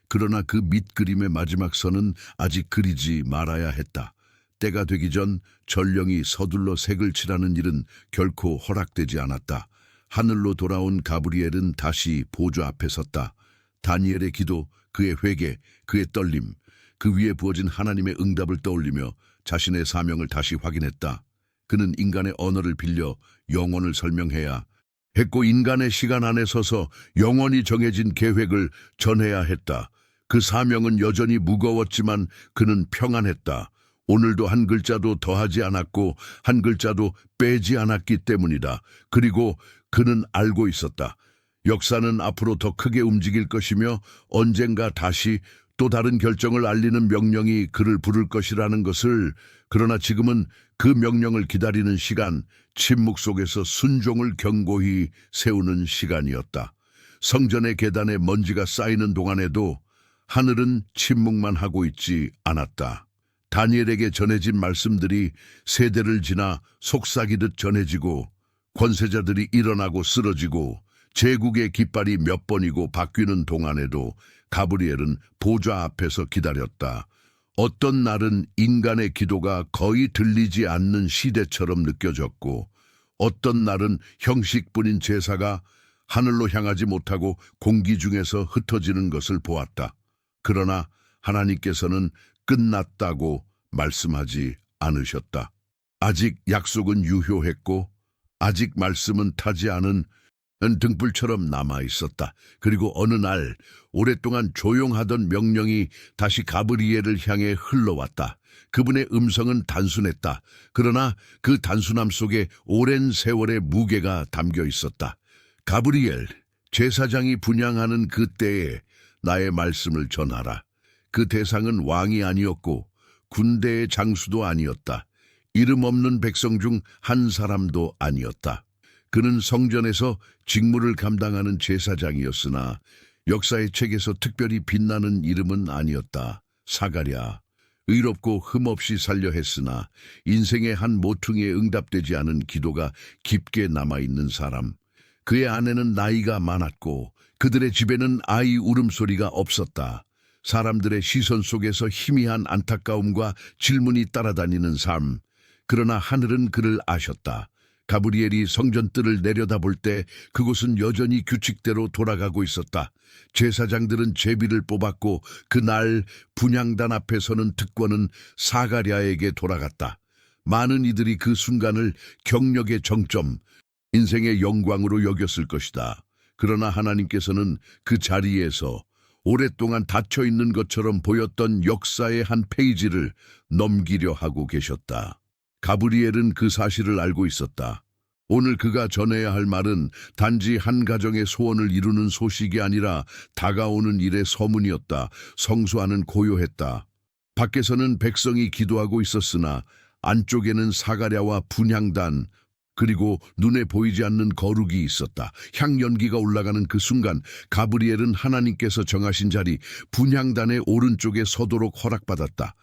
그러나 그 밑그림의 마지막 선은 아직 그리지 말아야 했다. 때가 되기 전 전령이 서둘러 색을 칠하는 일은 결코 허락되지 않았다. 하늘로 돌아온 가브리엘은 다시 보좌 앞에 섰다. 다니엘의 기도, 그의 회개, 그의 떨림, 그 위에 부어진 하나님의 응답을 떠올리며 자신의 사명을 다시 확인했다. 그는 인간의 언어를 빌려 영혼을 설명해야 했고 인간의 시간 안에 서서 영원히 정해진 계획을 전해야 했다. 그 사명은 여전히 무거웠지만 그는 평안했다. 오늘도 한 글자도 더하지 않았고 한 글자도 빼지 않았기 때문이다. 그리고 그는 알고 있었다. 역사는 앞으로 더 크게 움직일 것이며 언젠가 다시 또 다른 결정을 알리는 명령이 그를 부를 것이라는 것을. 그러나 지금은 그 명령을 기다리는 시간, 침묵 속에서 순종을 견고히 세우는 시간이었다. 성전의 계단에 먼지가 쌓이는 동안에도 하늘은 침묵만 하고 있지 않았다. 다니엘에게 전해진 말씀들이 세대를 지나 속삭이듯 전해지고 권세자들이 일어나고 쓰러지고 제국의 깃발이 몇 번이고 바뀌는 동안에도 가브리엘은 보좌 앞에서 기다렸다. 어떤 날은 인간의 기도가 거의 들리지 않는 시대처럼 느껴졌고, 어떤 날은 형식뿐인 제사가 하늘로 향하지 못하고 공기 중에서 흩어지는 것을 보았다. 그러나 하나님께서는 끝났다고 말씀하지 않으셨다. 아직 약속은 유효했고 아직 말씀은 타지 않은 등불처럼 남아 있었다. 그리고 어느 날 오랫동안 조용하던 명령이 다시 가브리엘을 향해 흘러왔다. 그분의 음성은 단순했다. 그러나 그 단순함 속에 오랜 세월의 무게가 담겨 있었다. 가브리엘, 제사장이 분향하는 그때에 나의 말씀을 전하라. 그 대상은 왕이 아니었고 군대의 장수도 아니었다. 이름 없는 백성 중 한 사람도 아니었다. 그는 성전에서 직무를 감당하는 제사장이었으나 역사의 책에서 특별히 빛나는 이름은 아니었다. 사가랴. 의롭고 흠없이 살려 했으나 인생의 한 모퉁이에 응답되지 않은 기도가 깊게 남아있는 사람. 그의 아내는 나이가 많았고 그들의 집에는 아이 울음소리가 없었다. 사람들의 시선 속에서 희미한 안타까움과 질문이 따라다니는 삶. 그러나 하늘은 그를 아셨다. 가브리엘이 성전뜰을 내려다볼 때 그곳은 여전히 규칙대로 돌아가고 있었다. 제사장들은 제비를 뽑았고 그날 분향단 앞에 서는 특권은 사가랴에게 돌아갔다. 많은 이들이 그 순간을 경력의 정점, 인생의 영광으로 여겼을 것이다. 그러나 하나님께서는 그 자리에서 오랫동안 닫혀있는 것처럼 보였던 역사의 한 페이지를 넘기려 하고 계셨다. 가브리엘은 그 사실을 알고 있었다. 오늘 그가 전해야 할 말은 단지 한 가정의 소원을 이루는 소식이 아니라 다가오는 일의 서문이었다. 성소 안은 고요했다. 밖에서는 백성이 기도하고 있었으나 안쪽에는 사가랴와 분향단, 그리고 눈에 보이지 않는 거룩이 있었다. 향연기가 올라가는 그 순간 가브리엘은 하나님께서 정하신 자리 분향단의 오른쪽에 서도록 허락받았다.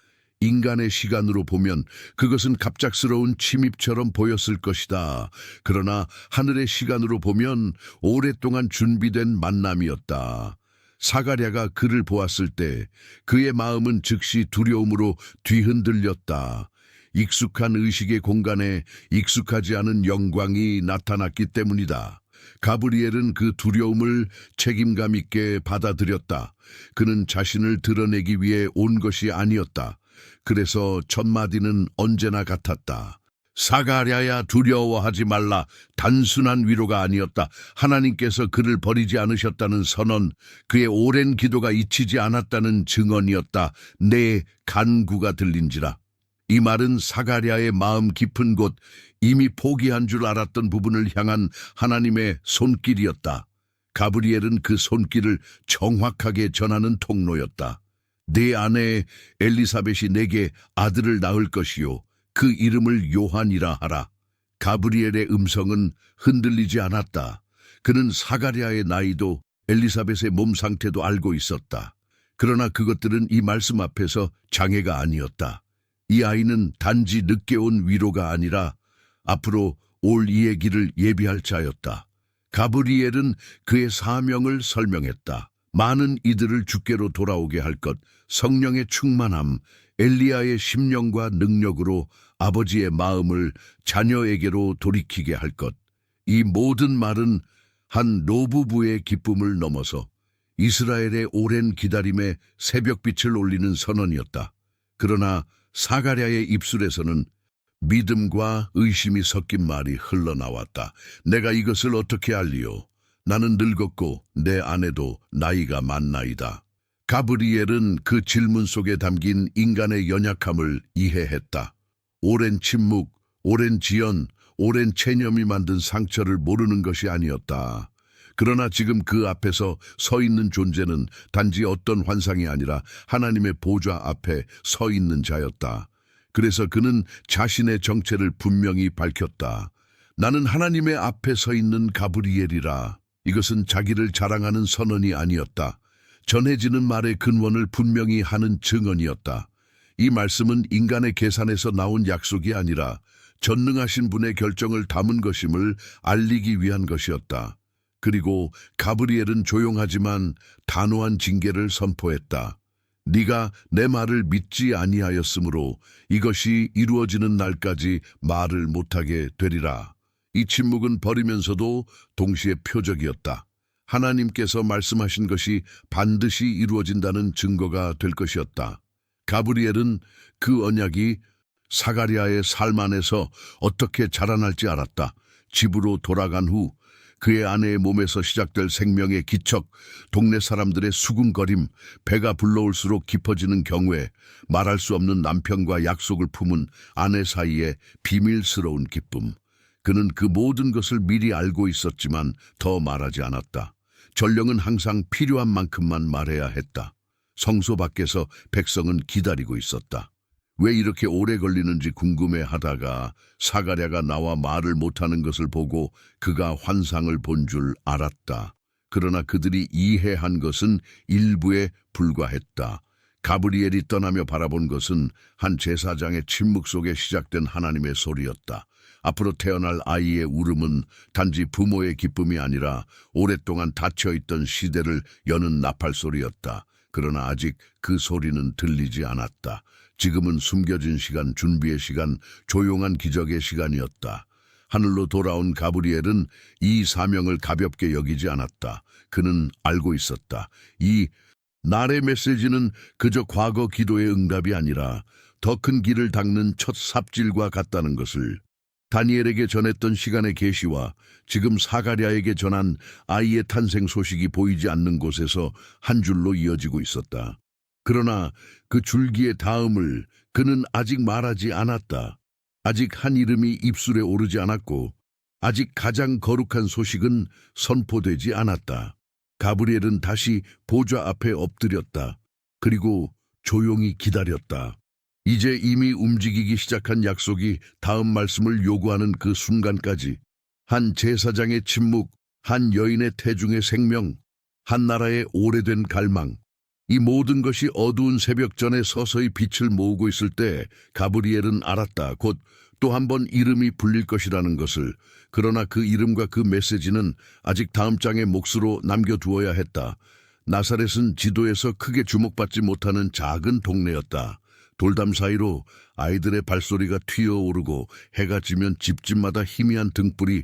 인간의 시간으로 보면 그것은 갑작스러운 침입처럼 보였을 것이다. 그러나 하늘의 시간으로 보면 오랫동안 준비된 만남이었다. 사가랴가 그를 보았을 때 그의 마음은 즉시 두려움으로 뒤흔들렸다. 익숙한 의식의 공간에 익숙하지 않은 영광이 나타났기 때문이다. 가브리엘은 그 두려움을 책임감 있게 받아들였다. 그는 자신을 드러내기 위해 온 것이 아니었다. 그래서 첫 마디는 언제나 같았다. 사가랴야, 두려워하지 말라. 단순한 위로가 아니었다. 하나님께서 그를 버리지 않으셨다는 선언, 그의 오랜 기도가 잊히지 않았다는 증언이었다. 내 간구가 들린지라. 이 말은 사가랴의 마음 깊은 곳, 이미 포기한 줄 알았던 부분을 향한 하나님의 손길이었다. 가브리엘은 그 손길을 정확하게 전하는 통로였다. 내 아내 엘리사벳이 내게 아들을 낳을 것이요 그 이름을 요한이라 하라. 가브리엘의 음성은 흔들리지 않았다. 그는 사가랴의 나이도 엘리사벳의 몸 상태도 알고 있었다. 그러나 그것들은 이 말씀 앞에서 장애가 아니었다. 이 아이는 단지 늦게 온 위로가 아니라 앞으로 올 이의 길을 예비할 자였다. 가브리엘은 그의 사명을 설명했다. 많은 이들을 주께로 돌아오게 할 것, 성령의 충만함, 엘리야의 심령과 능력으로 아버지의 마음을 자녀에게로 돌이키게 할 것. 이 모든 말은 한 노부부의 기쁨을 넘어서 이스라엘의 오랜 기다림에 새벽빛을 올리는 선언이었다. 그러나 사가랴의 입술에서는 믿음과 의심이 섞인 말이 흘러나왔다. 내가 이것을 어떻게 알리요? 나는 늙었고 내 아내도 나이가 많나이다. 가브리엘은 그 질문 속에 담긴 인간의 연약함을 이해했다. 오랜 침묵, 오랜 지연, 오랜 체념이 만든 상처를 모르는 것이 아니었다. 그러나 지금 그 앞에서 서 있는 존재는 단지 어떤 환상이 아니라 하나님의 보좌 앞에 서 있는 자였다. 그래서 그는 자신의 정체를 분명히 밝혔다. 나는 하나님의 앞에 서 있는 가브리엘이라. 이것은 자기를 자랑하는 선언이 아니었다. 전해지는 말의 근원을 분명히 하는 증언이었다. 이 말씀은 인간의 계산에서 나온 약속이 아니라 전능하신 분의 결정을 담은 것임을 알리기 위한 것이었다. 그리고 가브리엘은 조용하지만 단호한 징계를 선포했다. 네가 내 말을 믿지 아니하였으므로 이것이 이루어지는 날까지 말을 못하게 되리라. 이 침묵은 버리면서도 동시에 표적이었다. 하나님께서 말씀하신 것이 반드시 이루어진다는 증거가 될 것이었다. 가브리엘은 그 언약이 사가랴의 삶 안에서 어떻게 자라날지 알았다. 집으로 돌아간 후 그의 아내의 몸에서 시작될 생명의 기척, 동네 사람들의 수군거림, 배가 불러올수록 깊어지는 경외, 말할 수 없는 남편과 약속을 품은 아내 사이의 비밀스러운 기쁨. 그는 그 모든 것을 미리 알고 있었지만 더 말하지 않았다. 전령은 항상 필요한 만큼만 말해야 했다. 성소 밖에서 백성은 기다리고 있었다. 왜 이렇게 오래 걸리는지 궁금해하다가 사가랴가 나와 말을 못하는 것을 보고 그가 환상을 본 줄 알았다. 그러나 그들이 이해한 것은 일부에 불과했다. 가브리엘이 떠나며 바라본 것은 한 제사장의 침묵 속에 시작된 하나님의 소리였다. 앞으로 태어날 아이의 울음은 단지 부모의 기쁨이 아니라 오랫동안 닫혀있던 시대를 여는 나팔 소리였다. 그러나 아직 그 소리는 들리지 않았다. 지금은 숨겨진 시간, 준비의 시간, 조용한 기적의 시간이었다. 하늘로 돌아온 가브리엘은 이 사명을 가볍게 여기지 않았다. 그는 알고 있었다. 이 날의 메시지는 그저 과거 기도의 응답이 아니라 더 큰 길을 닦는 첫 삽질과 같다는 것을. 다니엘에게 전했던 시간의 계시와 지금 사가랴에게 전한 아이의 탄생 소식이 보이지 않는 곳에서 한 줄로 이어지고 있었다. 그러나 그 줄기의 다음을 그는 아직 말하지 않았다. 아직 한 이름이 입술에 오르지 않았고 아직 가장 거룩한 소식은 선포되지 않았다. 가브리엘은 다시 보좌 앞에 엎드렸다. 그리고 조용히 기다렸다. 이제 이미 움직이기 시작한 약속이 다음 말씀을 요구하는 그 순간까지 한 제사장의 침묵, 한 여인의 태중의 생명, 한 나라의 오래된 갈망, 이 모든 것이 어두운 새벽 전에 서서히 빛을 모으고 있을 때 가브리엘은 알았다. 곧 또 한 번 이름이 불릴 것이라는 것을. 그러나 그 이름과 그 메시지는 아직 다음 장의 몫으로 남겨두어야 했다. 나사렛은 지도에서 크게 주목받지 못하는 작은 동네였다. 돌담 사이로 아이들의 발소리가 튀어오르고 해가 지면 집집마다 희미한 등불이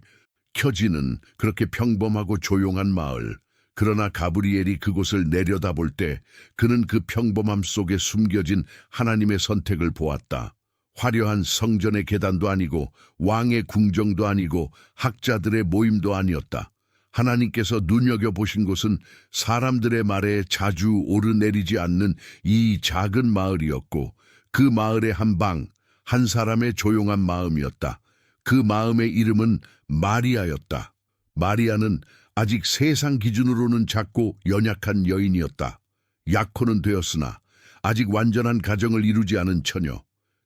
켜지는 그렇게 평범하고 조용한 마을. 그러나 가브리엘이 그곳을 내려다볼 때 그는 그 평범함 속에 숨겨진 하나님의 선택을 보았다. 화려한 성전의 계단도 아니고 왕의 궁정도 아니고 학자들의 모임도 아니었다. 하나님께서 눈여겨보신 곳은 사람들의 말에 자주 오르내리지 않는 이 작은 마을이었고 그 마을의 한 방, 한 사람의 조용한 마음이었다. 그 마음의 이름은 마리아였다. 마리아는 아직 세상 기준으로는 작고 연약한 여인이었다. 약혼은 되었으나 아직 완전한 가정을 이루지 않은 처녀.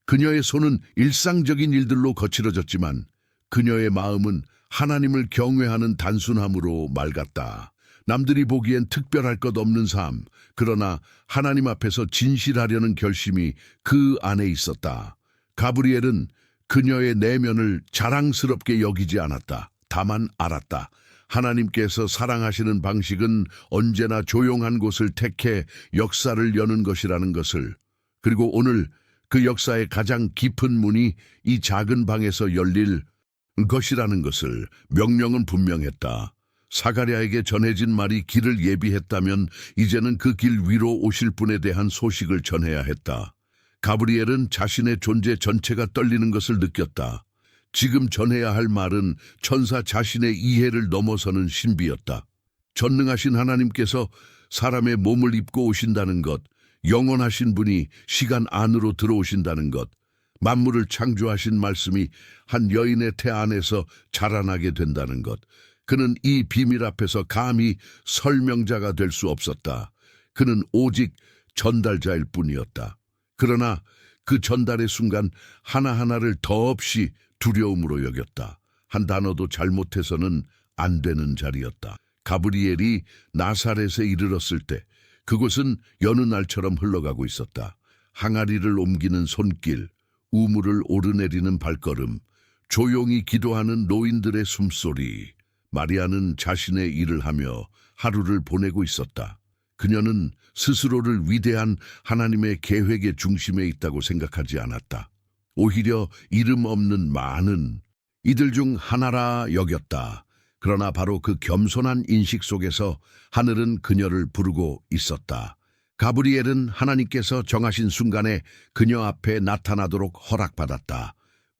그녀의 손은 일상적인 일들로 거칠어졌지만 그녀의 마음은 하나님을 경외하는 단순함으로 맑았다. 남들이 보기엔 특별할 것 없는 삶, 그러나 하나님 앞에서 진실하려는 결심이 그 안에 있었다. 가브리엘은 그녀의 내면을 자랑스럽게 여기지 않았다. 다만 알았다. 하나님께서 사랑하시는 방식은 언제나 조용한 곳을 택해 역사를 여는 것이라는 것을. 그리고 오늘 그 역사의 가장 깊은 문이 이 작은 방에서 열릴 것이라는 것을. 명령은 분명했다. 사가랴에게 전해진 말이 길을 예비했다면 이제는 그 길 위로 오실 분에 대한 소식을 전해야 했다. 가브리엘은 자신의 존재 전체가 떨리는 것을 느꼈다. 지금 전해야 할 말은 천사 자신의 이해를 넘어서는 신비였다. 전능하신 하나님께서 사람의 몸을 입고 오신다는 것, 영원하신 분이 시간 안으로 들어오신다는 것, 만물을 창조하신 말씀이 한 여인의 태 안에서 자라나게 된다는 것. 그는 이 비밀 앞에서 감히 설명자가 될 수 없었다. 그는 오직 전달자일 뿐이었다. 그러나 그 전달의 순간 하나하나를 더없이 두려움으로 여겼다. 한 단어도 잘못해서는 안 되는 자리였다. 가브리엘이 나사렛에 이르렀을 때 그곳은 여느 날처럼 흘러가고 있었다. 항아리를 옮기는 손길, 우물을 오르내리는 발걸음, 조용히 기도하는 노인들의 숨소리. 마리아는 자신의 일을 하며 하루를 보내고 있었다. 그녀는 스스로를 위대한 하나님의 계획의 중심에 있다고 생각하지 않았다. 오히려 이름 없는 많은 이들 중 하나라 여겼다. 그러나 바로 그 겸손한 인식 속에서 하늘은 그녀를 부르고 있었다. 가브리엘은 하나님께서 정하신 순간에 그녀 앞에 나타나도록 허락받았다.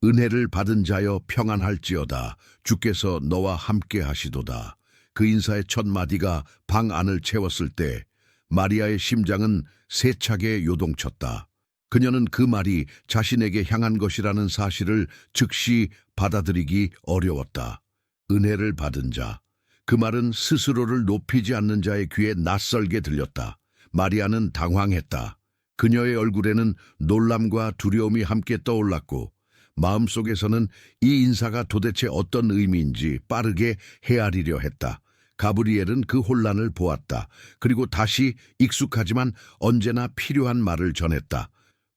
은혜를 받은 자여 평안할지어다. 주께서 너와 함께 하시도다. 그 인사의 첫 마디가 방 안을 채웠을 때 마리아의 심장은 세차게 요동쳤다. 그녀는 그 말이 자신에게 향한 것이라는 사실을 즉시 받아들이기 어려웠다. 은혜를 받은 자. 그 말은 스스로를 높이지 않는 자의 귀에 낯설게 들렸다. 마리아는 당황했다. 그녀의 얼굴에는 놀람과 두려움이 함께 떠올랐고 마음속에서는 이 인사가 도대체 어떤 의미인지 빠르게 헤아리려 했다. 가브리엘은 그 혼란을 보았다. 그리고 다시 익숙하지만 언제나 필요한 말을 전했다.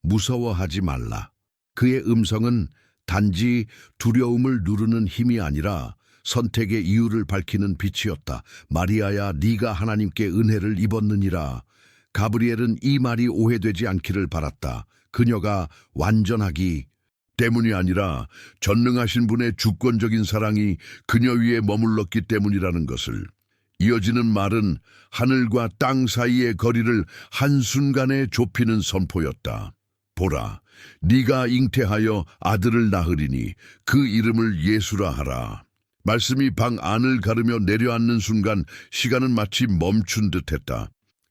무서워하지 말라. 그의 음성은 단지 두려움을 누르는 힘이 아니라 선택의 이유를 밝히는 빛이었다. 마리아야, 네가 하나님께 은혜를 입었느니라. 가브리엘은 이 말이 오해되지 않기를 바랐다. 그녀가 완전하기 때문이 아니라 전능하신 분의 주권적인 사랑이 그녀 위에 머물렀기 때문이라는 것을. 이어지는 말은 하늘과 땅 사이의 거리를 한순간에 좁히는 선포였다. 보라, 네가 잉태하여 아들을 낳으리니 그 이름을 예수라 하라. 말씀이 방 안을 가르며 내려앉는 순간 시간은 마치 멈춘 듯했다.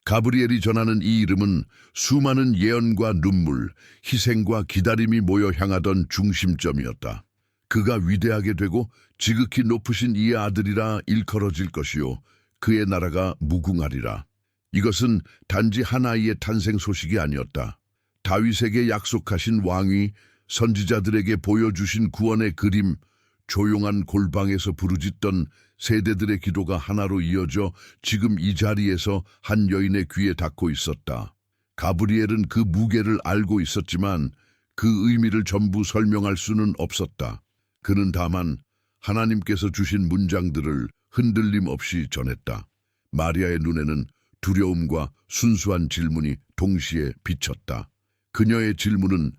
가브리엘이 전하는 이 이름은 수많은 예언과 눈물, 희생과 기다림이 모여 향하던 중심점이었다. 그가 위대하게 되고 지극히 높으신 이의 아들이라 일컬어질 것이요 그의 나라가 무궁하리라. 이것은 단지 한 아이의 탄생 소식이 아니었다. 다윗에게 약속하신 왕위, 선지자들에게 보여주신 구원의 그림, 조용한 골방에서 부르짖던 세대들의 기도가 하나로 이어져 지금 이 자리에서 한 여인의 귀에 닿고 있었다. 가브리엘은 그 무게를 알고 있었지만 그 의미를 전부 설명할 수는 없었다. 그는 다만 하나님께서 주신 문장들을 흔들림 없이 전했다. 마리아의 눈에는 두려움과 순수한 질문이 동시에 비쳤다. 그녀의 질문은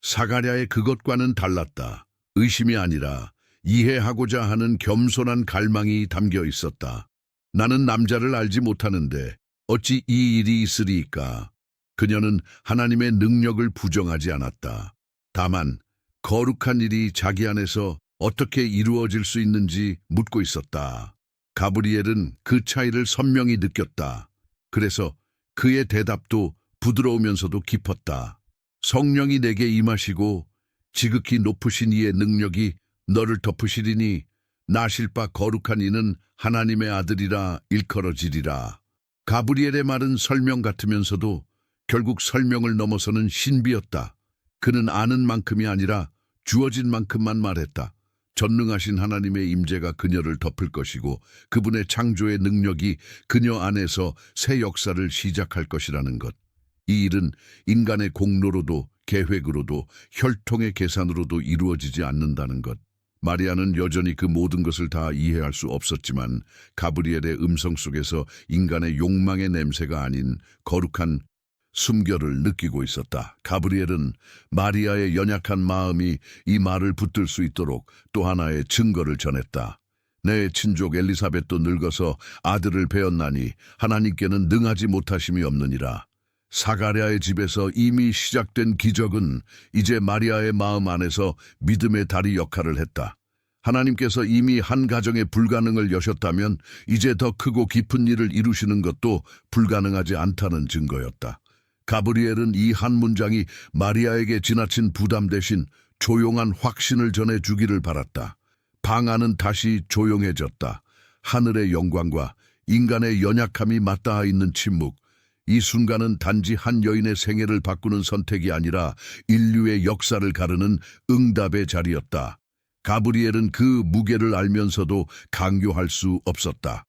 사가랴의 그것과는 달랐다. 의심이 아니라 이해하고자 하는 겸손한 갈망이 담겨 있었다. 나는 남자를 알지 못하는데 어찌 이 일이 있으리이까? 그녀는 하나님의 능력을 부정하지 않았다. 다만 거룩한 일이 자기 안에서 어떻게 이루어질 수 있는지 묻고 있었다. 가브리엘은 그 차이를 선명히 느꼈다. 그래서 그의 대답도 부드러우면서도 깊었다. 성령이 내게 임하시고 지극히 높으신 이의 능력이 너를 덮으시리니 나실 바 거룩한 이는 하나님의 아들이라 일컬어지리라. 가브리엘의 말은 설명 같으면서도 결국 설명을 넘어서는 신비였다. 그는 아는 만큼이 아니라 주어진 만큼만 말했다. 전능하신 하나님의 임재가 그녀를 덮을 것이고 그분의 창조의 능력이 그녀 안에서 새 역사를 시작할 것이라는 것. 이 일은 인간의 공로로도 계획으로도 혈통의 계산으로도 이루어지지 않는다는 것. 마리아는 여전히 그 모든 것을 다 이해할 수 없었지만 가브리엘의 음성 속에서 인간의 욕망의 냄새가 아닌 거룩한 숨결을 느끼고 있었다. 가브리엘은 마리아의 연약한 마음이 이 말을 붙들 수 있도록 또 하나의 증거를 전했다. 내 친족 엘리사벳도 늙어서 아들을 배었나니 하나님께는 능하지 못하심이 없느니라. 사가랴의 집에서 이미 시작된 기적은 이제 마리아의 마음 안에서 믿음의 다리 역할을 했다. 하나님께서 이미 한 가정의 불가능을 여셨다면 이제 더 크고 깊은 일을 이루시는 것도 불가능하지 않다는 증거였다. 가브리엘은 이 한 문장이 마리아에게 지나친 부담 대신 조용한 확신을 전해주기를 바랐다. 방 안은 다시 조용해졌다. 하늘의 영광과 인간의 연약함이 맞닿아 있는 침묵. 이 순간은 단지 한 여인의 생애를 바꾸는 선택이 아니라 인류의 역사를 가르는 응답의 자리였다. 가브리엘은 그 무게를 알면서도 강요할 수 없었다.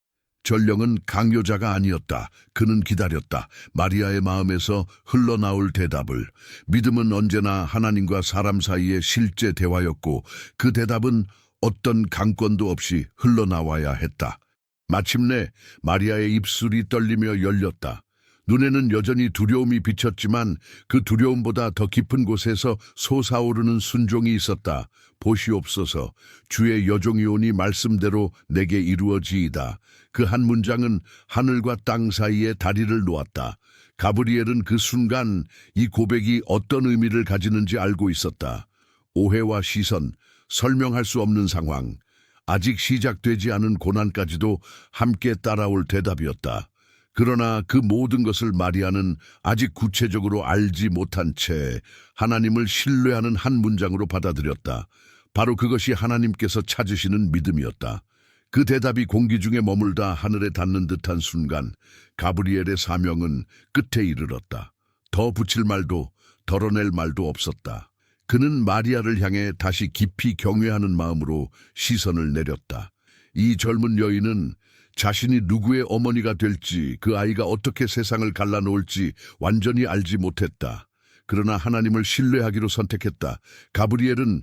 전령은 강요자가 아니었다. 그는 기다렸다. 마리아의 마음에서 흘러나올 대답을. 믿음은 언제나 하나님과 사람 사이의 실제 대화였고 그 대답은 어떤 강권도 없이 흘러나와야 했다. 마침내 마리아의 입술이 떨리며 열렸다. 눈에는 여전히 두려움이 비쳤지만 그 두려움보다 더 깊은 곳에서 솟아오르는 순종이 있었다. 보시옵소서, 주의 여종이오니 말씀대로 내게 이루어지이다. 그 한 문장은 하늘과 땅 사이에 다리를 놓았다. 가브리엘은 그 순간 이 고백이 어떤 의미를 가지는지 알고 있었다. 오해와 시선, 설명할 수 없는 상황, 아직 시작되지 않은 고난까지도 함께 따라올 대답이었다. 그러나 그 모든 것을 마리아는 아직 구체적으로 알지 못한 채 하나님을 신뢰하는 한 문장으로 받아들였다. 바로 그것이 하나님께서 찾으시는 믿음이었다. 그 대답이 공기 중에 머물다 하늘에 닿는 듯한 순간 가브리엘의 사명은 끝에 이르렀다. 더 붙일 말도 덜어낼 말도 없었다. 그는 마리아를 향해 다시 깊이 경외하는 마음으로 시선을 내렸다. 이 젊은 여인은 자신이 누구의 어머니가 될지, 그 아이가 어떻게 세상을 갈라놓을지 완전히 알지 못했다. 그러나 하나님을 신뢰하기로 선택했다. 가브리엘은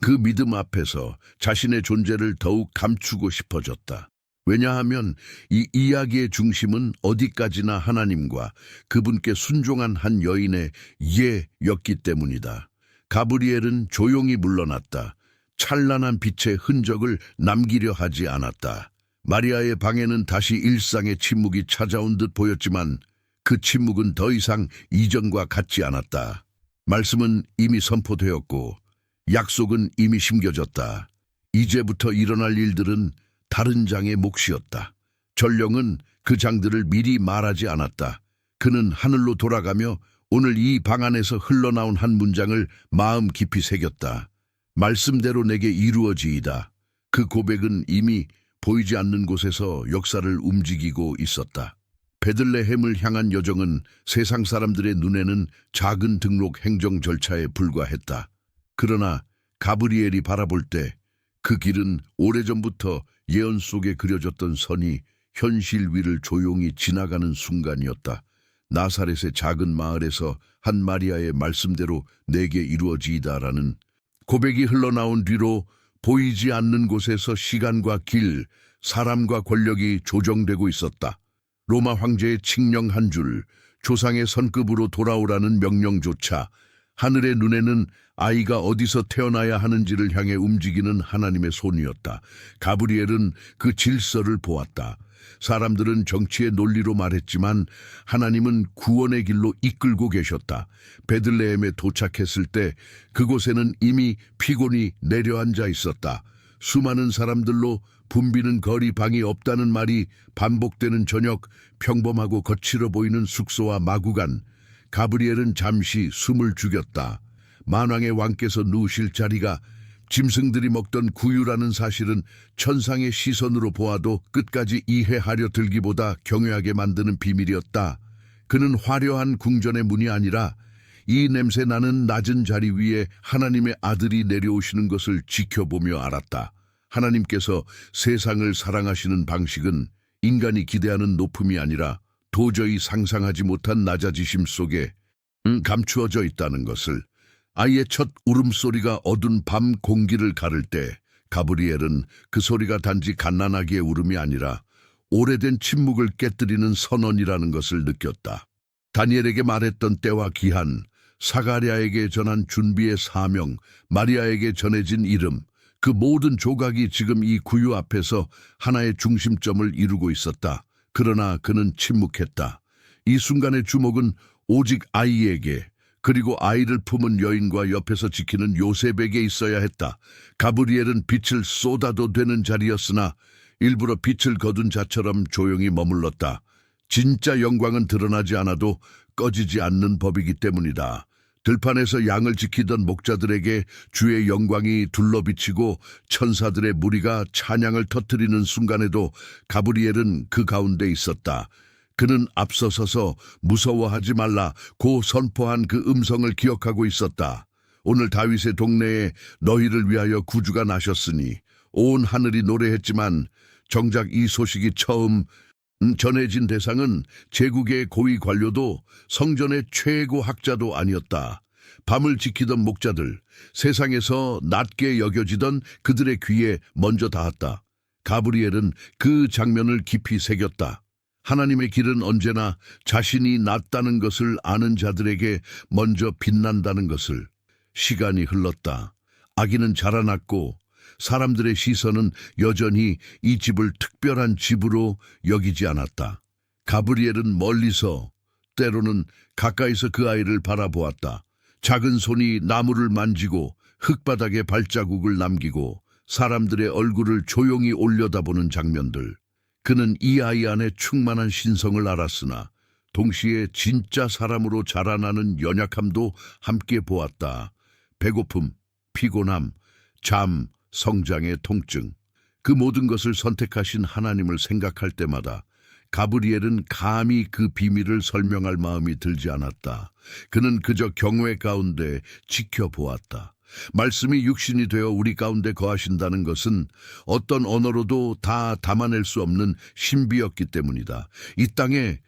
그 믿음 앞에서 자신의 존재를 더욱 감추고 싶어졌다. 왜냐하면 이 이야기의 중심은 어디까지나 하나님과 그분께 순종한 한 여인의 예였기 때문이다. 가브리엘은 조용히 물러났다. 찬란한 빛의 흔적을 남기려 하지 않았다. 마리아의 방에는 다시 일상의 침묵이 찾아온 듯 보였지만 그 침묵은 더 이상 이전과 같지 않았다. 말씀은 이미 선포되었고 약속은 이미 심겨졌다. 이제부터 일어날 일들은 다른 장의 몫이었다. 전령은 그 장들을 미리 말하지 않았다. 그는 하늘로 돌아가며 오늘 이 방 안에서 흘러나온 한 문장을 마음 깊이 새겼다. 말씀대로 내게 이루어지이다. 그 고백은 이미 보이지 않는 곳에서 역사를 움직이고 있었다. 베들레헴을 향한 여정은 세상 사람들의 눈에는 작은 등록 행정 절차에 불과했다. 그러나 가브리엘이 바라볼 때 그 길은 오래전부터 예언 속에 그려졌던 선이 현실 위를 조용히 지나가는 순간이었다. 나사렛의 작은 마을에서 한 마리아의 말씀대로 내게 이루어지이다라는 고백이 흘러나온 뒤로 보이지 않는 곳에서 시간과 길, 사람과 권력이 조정되고 있었다. 로마 황제의 칙령 한 줄, 조상의 선급으로 돌아오라는 명령조차 하늘의 눈에는 아이가 어디서 태어나야 하는지를 향해 움직이는 하나님의 손이었다. 가브리엘은 그 질서를 보았다. 사람들은 정치의 논리로 말했지만 하나님은 구원의 길로 이끌고 계셨다. 베들레헴에 도착했을 때 그곳에는 이미 피곤이 내려앉아 있었다. 수많은 사람들로 붐비는 거리 방이 없다는 말이 반복되는 저녁, 평범하고 거칠어 보이는 숙소와 마구간. 가브리엘은 잠시 숨을 죽였다. 만왕의 왕께서 누우실 자리가 짐승들이 먹던 구유라는 사실은 천상의 시선으로 보아도 끝까지 이해하려 들기보다 경외하게 만드는 비밀이었다. 그는 화려한 궁전의 문이 아니라 이 냄새 나는 낮은 자리 위에 하나님의 아들이 내려오시는 것을 지켜보며 알았다. 하나님께서 세상을 사랑하시는 방식은 인간이 기대하는 높음이 아니라 도저히 상상하지 못한 낮아지심 속에 감추어져 있다는 것을. 아이의 첫 울음소리가 어두운 밤 공기를 가를 때 가브리엘은 그 소리가 단지 갓난아기의 울음이 아니라 오래된 침묵을 깨뜨리는 선언이라는 것을 느꼈다. 다니엘에게 말했던 때와 기한, 사가랴에게 전한 준비의 사명, 마리아에게 전해진 이름, 그 모든 조각이 지금 이 구유 앞에서 하나의 중심점을 이루고 있었다. 그러나 그는 침묵했다. 이 순간의 주목은 오직 아이에게, 그리고 아이를 품은 여인과 옆에서 지키는 요셉에게 있어야 했다. 가브리엘은 빛을 쏟아도 되는 자리였으나 일부러 빛을 거둔 자처럼 조용히 머물렀다. 진짜 영광은 드러나지 않아도 꺼지지 않는 법이기 때문이다. 들판에서 양을 지키던 목자들에게 주의 영광이 둘러비치고 천사들의 무리가 찬양을 터뜨리는 순간에도 가브리엘은 그 가운데 있었다. 그는 앞서서서 무서워하지 말라 고 선포한 그 음성을 기억하고 있었다. 오늘 다윗의 동네에 너희를 위하여 구주가 나셨으니 온 하늘이 노래했지만 정작 이 소식이 처음 전해진 대상은 제국의 고위 관료도 성전의 최고 학자도 아니었다. 밤을 지키던 목자들, 세상에서 낮게 여겨지던 그들의 귀에 먼저 닿았다. 가브리엘은 그 장면을 깊이 새겼다. 하나님의 길은 언제나 자신이 낫다는 것을 아는 자들에게 먼저 빛난다는 것을. 시간이 흘렀다. 아기는 자라났고 사람들의 시선은 여전히 이 집을 특별한 집으로 여기지 않았다. 가브리엘은 멀리서, 때로는 가까이서 그 아이를 바라보았다. 작은 손이 나무를 만지고 흙바닥에 발자국을 남기고 사람들의 얼굴을 조용히 올려다보는 장면들. 그는 이 아이 안에 충만한 신성을 알았으나 동시에 진짜 사람으로 자라나는 연약함도 함께 보았다. 배고픔, 피곤함, 잠, 성장의 통증. 그 모든 것을 선택하신 하나님을 생각할 때마다 가브리엘은 감히 그 비밀을 설명할 마음이 들지 않았다. 그는 그저 경외 가운데 지켜보았다. 말씀이 육신이 되어 우리 가운데 거하신다는 것은 어떤 언어로도 다 담아낼 수 없는 신비였기 때문이다. 이 땅에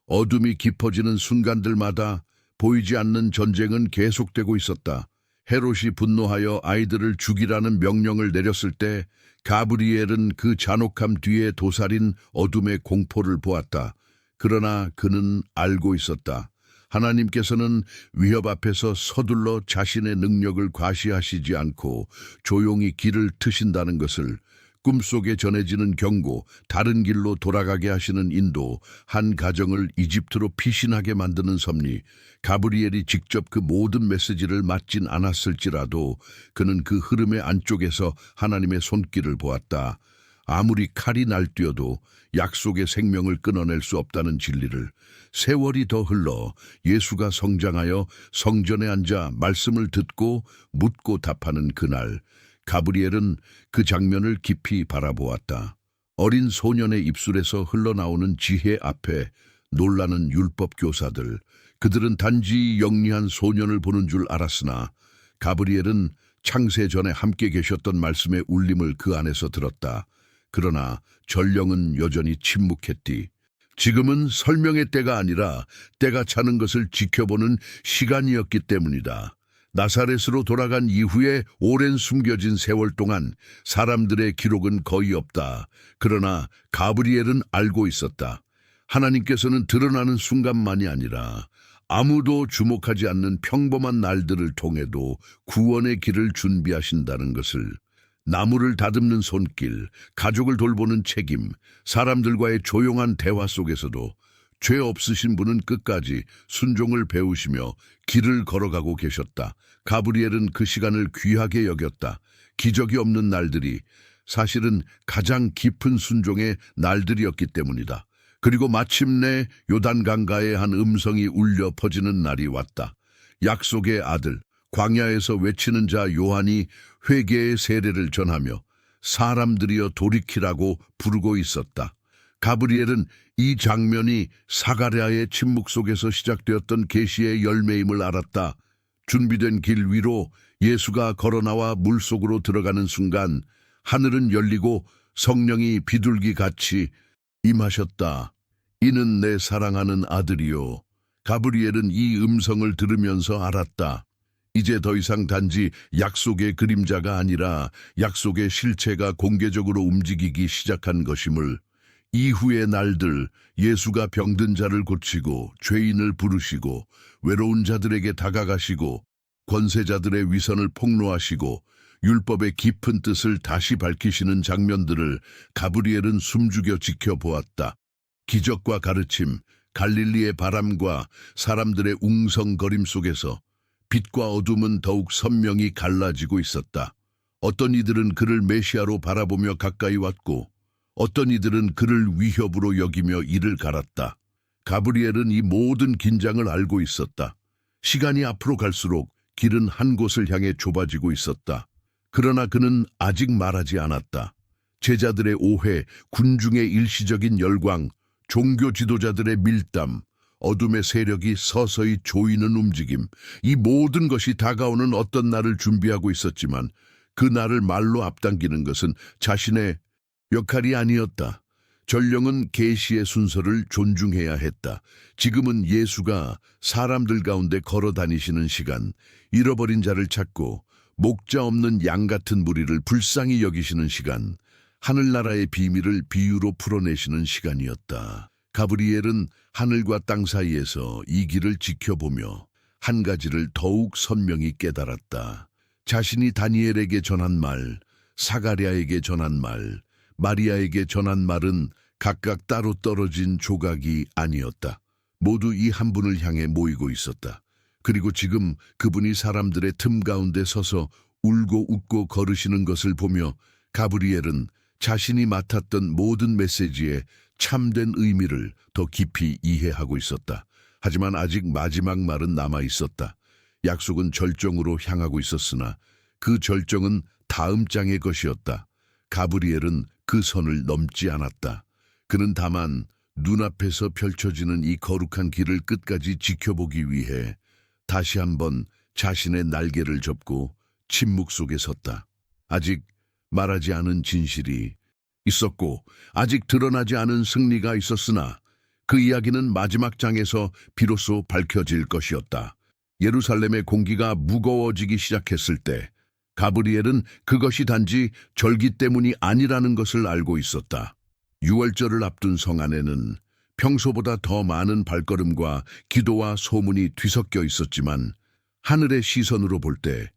어둠이 깊어지는 순간들마다 보이지 않는 전쟁은 계속되고 있었다. 헤롯이 분노하여 아이들을 죽이라는 명령을 내렸을 때 가브리엘은 그 잔혹함 뒤에 도사린 어둠의 공포를 보았다. 그러나 그는 알고 있었다. 하나님께서는 위협 앞에서 서둘러 자신의 능력을 과시하시지 않고 조용히 길을 트신다는 것을, 꿈속에 전해지는 경고, 다른 길로 돌아가게 하시는 인도, 한 가정을 이집트로 피신하게 만드는 섭리. 가브리엘이 직접 그 모든 메시지를 맡진 않았을지라도 그는 그 흐름의 안쪽에서 하나님의 손길을 보았다. 아무리 칼이 날뛰어도 약속의 생명을 끊어낼 수 없다는 진리를. 세월이 더 흘러 예수가 성장하여 성전에 앉아 말씀을 듣고 묻고 답하는 그날, 가브리엘은 그 장면을 깊이 바라보았다. 어린 소년의 입술에서 흘러나오는 지혜 앞에 놀라는 율법 교사들. 그들은 단지 영리한 소년을 보는 줄 알았으나 가브리엘은 창세 전에 함께 계셨던 말씀의 울림을 그 안에서 들었다. 그러나 전령은 여전히 침묵했디. 지금은 설명의 때가 아니라 때가 차는 것을 지켜보는 시간이었기 때문이다. 나사렛으로 돌아간 이후에 오랜 숨겨진 세월 동안 사람들의 기록은 거의 없다. 그러나 가브리엘은 알고 있었다. 하나님께서는 드러나는 순간만이 아니라 아무도 주목하지 않는 평범한 날들을 통해도 구원의 길을 준비하신다는 것을. 나무를 다듬는 손길, 가족을 돌보는 책임, 사람들과의 조용한 대화 속에서도 죄 없으신 분은 끝까지 순종을 배우시며 길을 걸어가고 계셨다. 가브리엘은 그 시간을 귀하게 여겼다. 기적이 없는 날들이 사실은 가장 깊은 순종의 날들이었기 때문이다. 그리고 마침내 요단강가에 한 음성이 울려 퍼지는 날이 왔다. 약속의 아들, 광야에서 외치는 자 요한이 회개의 세례를 전하며 사람들이여 돌이키라고 부르고 있었다. 가브리엘은 이 장면이 사가랴의 침묵 속에서 시작되었던 계시의 열매임을 알았다. 준비된 길 위로 예수가 걸어나와 물속으로 들어가는 순간 하늘은 열리고 성령이 비둘기같이 임하셨다. 이는 내 사랑하는 아들이요. 가브리엘은 이 음성을 들으면서 알았다. 이제 더 이상 단지 약속의 그림자가 아니라 약속의 실체가 공개적으로 움직이기 시작한 것임을. 이후의 날들, 예수가 병든 자를 고치고 죄인을 부르시고 외로운 자들에게 다가가시고 권세자들의 위선을 폭로하시고 율법의 깊은 뜻을 다시 밝히시는 장면들을 가브리엘은 숨죽여 지켜보았다. 기적과 가르침, 갈릴리의 바람과 사람들의 웅성거림 속에서 빛과 어둠은 더욱 선명히 갈라지고 있었다. 어떤 이들은 그를 메시아로 바라보며 가까이 왔고 어떤 이들은 그를 위협으로 여기며 이를 갈았다. 가브리엘은 이 모든 긴장을 알고 있었다. 시간이 앞으로 갈수록 길은 한 곳을 향해 좁아지고 있었다. 그러나 그는 아직 말하지 않았다. 제자들의 오해, 군중의 일시적인 열광, 종교 지도자들의 밀담, 어둠의 세력이 서서히 조이는 움직임, 이 모든 것이 다가오는 어떤 날을 준비하고 있었지만 그 날을 말로 앞당기는 것은 자신의 역할이 아니었다. 전령은 계시의 순서를 존중해야 했다. 지금은 예수가 사람들 가운데 걸어 다니시는 시간, 잃어버린 자를 찾고 목자 없는 양 같은 무리를 불쌍히 여기시는 시간, 하늘나라의 비밀을 비유로 풀어내시는 시간이었다. 가브리엘은 하늘과 땅 사이에서 이 길을 지켜보며 한 가지를 더욱 선명히 깨달았다. 자신이 다니엘에게 전한 말, 사가랴에게 전한 말, 마리아에게 전한 말은 각각 따로 떨어진 조각이 아니었다. 모두 이 한 분을 향해 모이고 있었다. 그리고 지금 그분이 사람들의 틈 가운데 서서 울고 웃고 걸으시는 것을 보며 가브리엘은 자신이 맡았던 모든 메시지의 참된 의미를 더 깊이 이해하고 있었다. 하지만 아직 마지막 말은 남아 있었다. 약속은 절정으로 향하고 있었으나 그 절정은 다음 장의 것이었다. 가브리엘은 그 선을 넘지 않았다. 그는 다만 눈앞에서 펼쳐지는 이 거룩한 길을 끝까지 지켜보기 위해 다시 한번 자신의 날개를 접고 침묵 속에 섰다. 아직 말하지 않은 진실이 있었고 아직 드러나지 않은 승리가 있었으나 그 이야기는 마지막 장에서 비로소 밝혀질 것이었다. 예루살렘의 공기가 무거워지기 시작했을 때 가브리엘은 그것이 단지 절기 때문이 아니라는 것을 알고 있었다. 유월절을 앞둔 성 안에는 평소보다 더 많은 발걸음과 기도와 소문이 뒤섞여 있었지만 하늘의 시선으로 볼 때